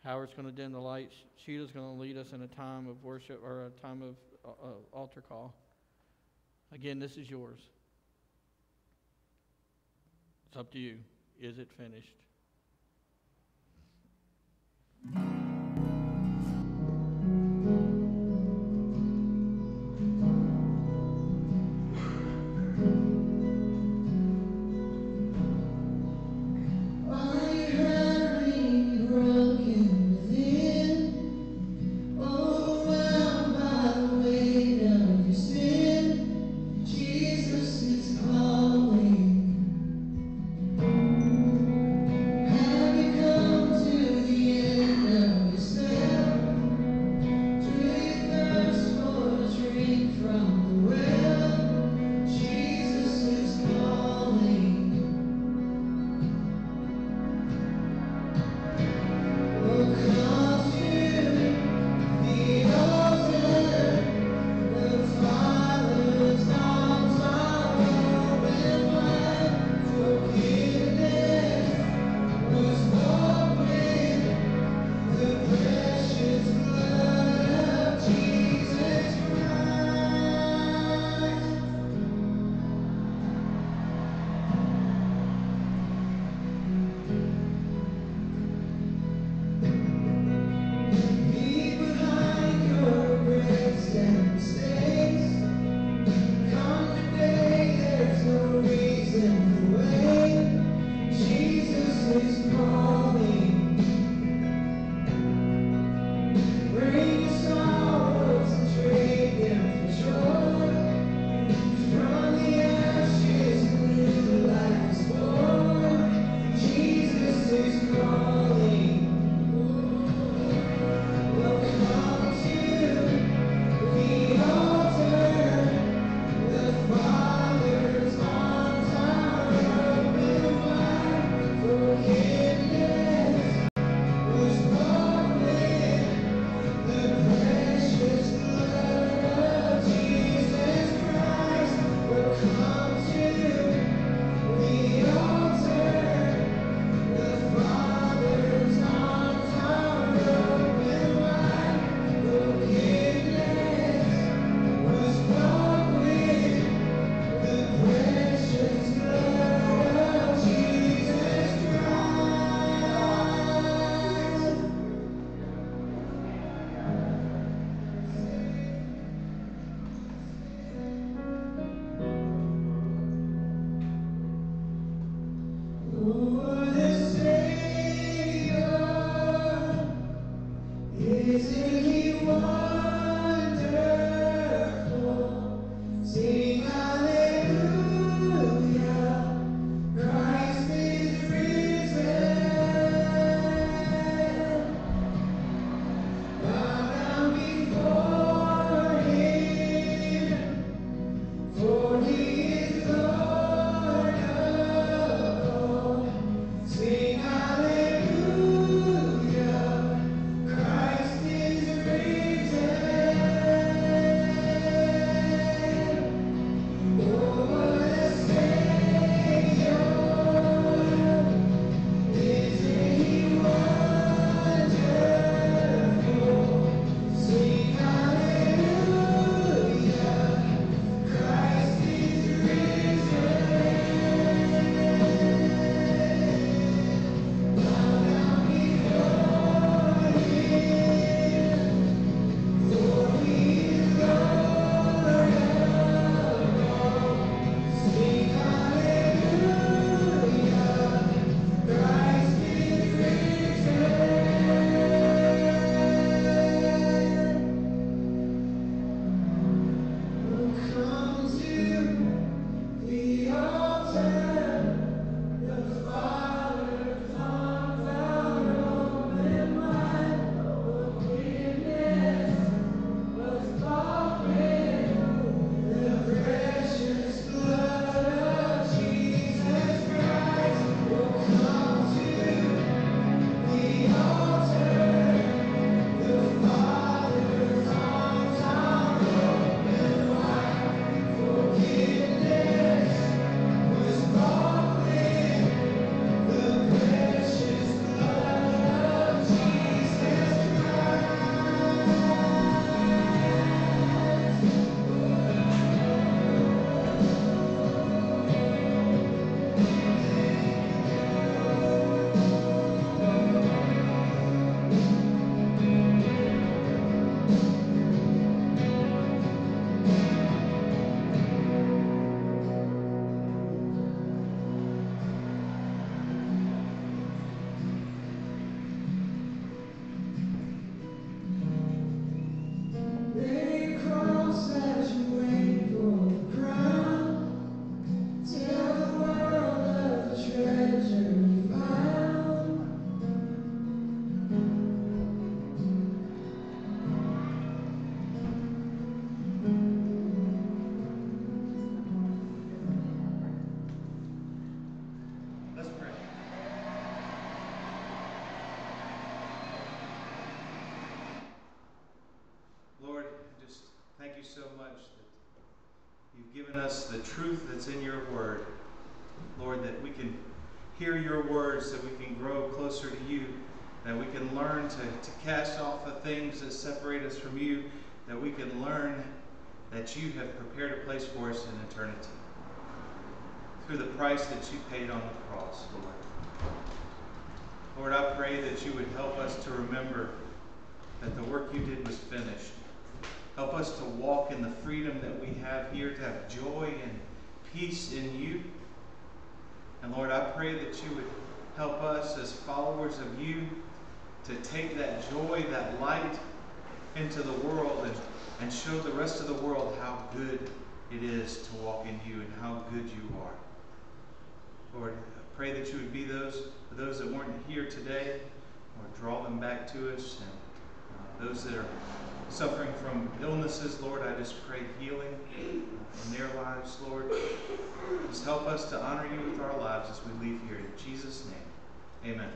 Howard's going to dim the lights. Sheila's going to lead us in a time of worship or a time of altar call. Again, this is yours. It's up to you. Is it finished? so much that you've given us the truth that's in your word. Lord, that we can hear your words, that we can grow closer to you, that we can learn to cast off the things that separate us from you, that we can learn that you have prepared a place for us in eternity through the price that you paid on the cross, Lord. Lord, I pray that you would help us to remember that the work you did was finished. Help us to walk in the freedom that we have here, to have joy and peace in you. And Lord, I pray that you would help us as followers of you to take that joy, that light into the world and show the rest of the world how good it is to walk in you and how good you are. Lord, I pray that you would be for those that weren't here today, or draw them back to us, and those that are suffering from illnesses, Lord, I just pray healing in their lives, Lord. Just help us to honor you with our lives as we leave here. In Jesus' name, amen.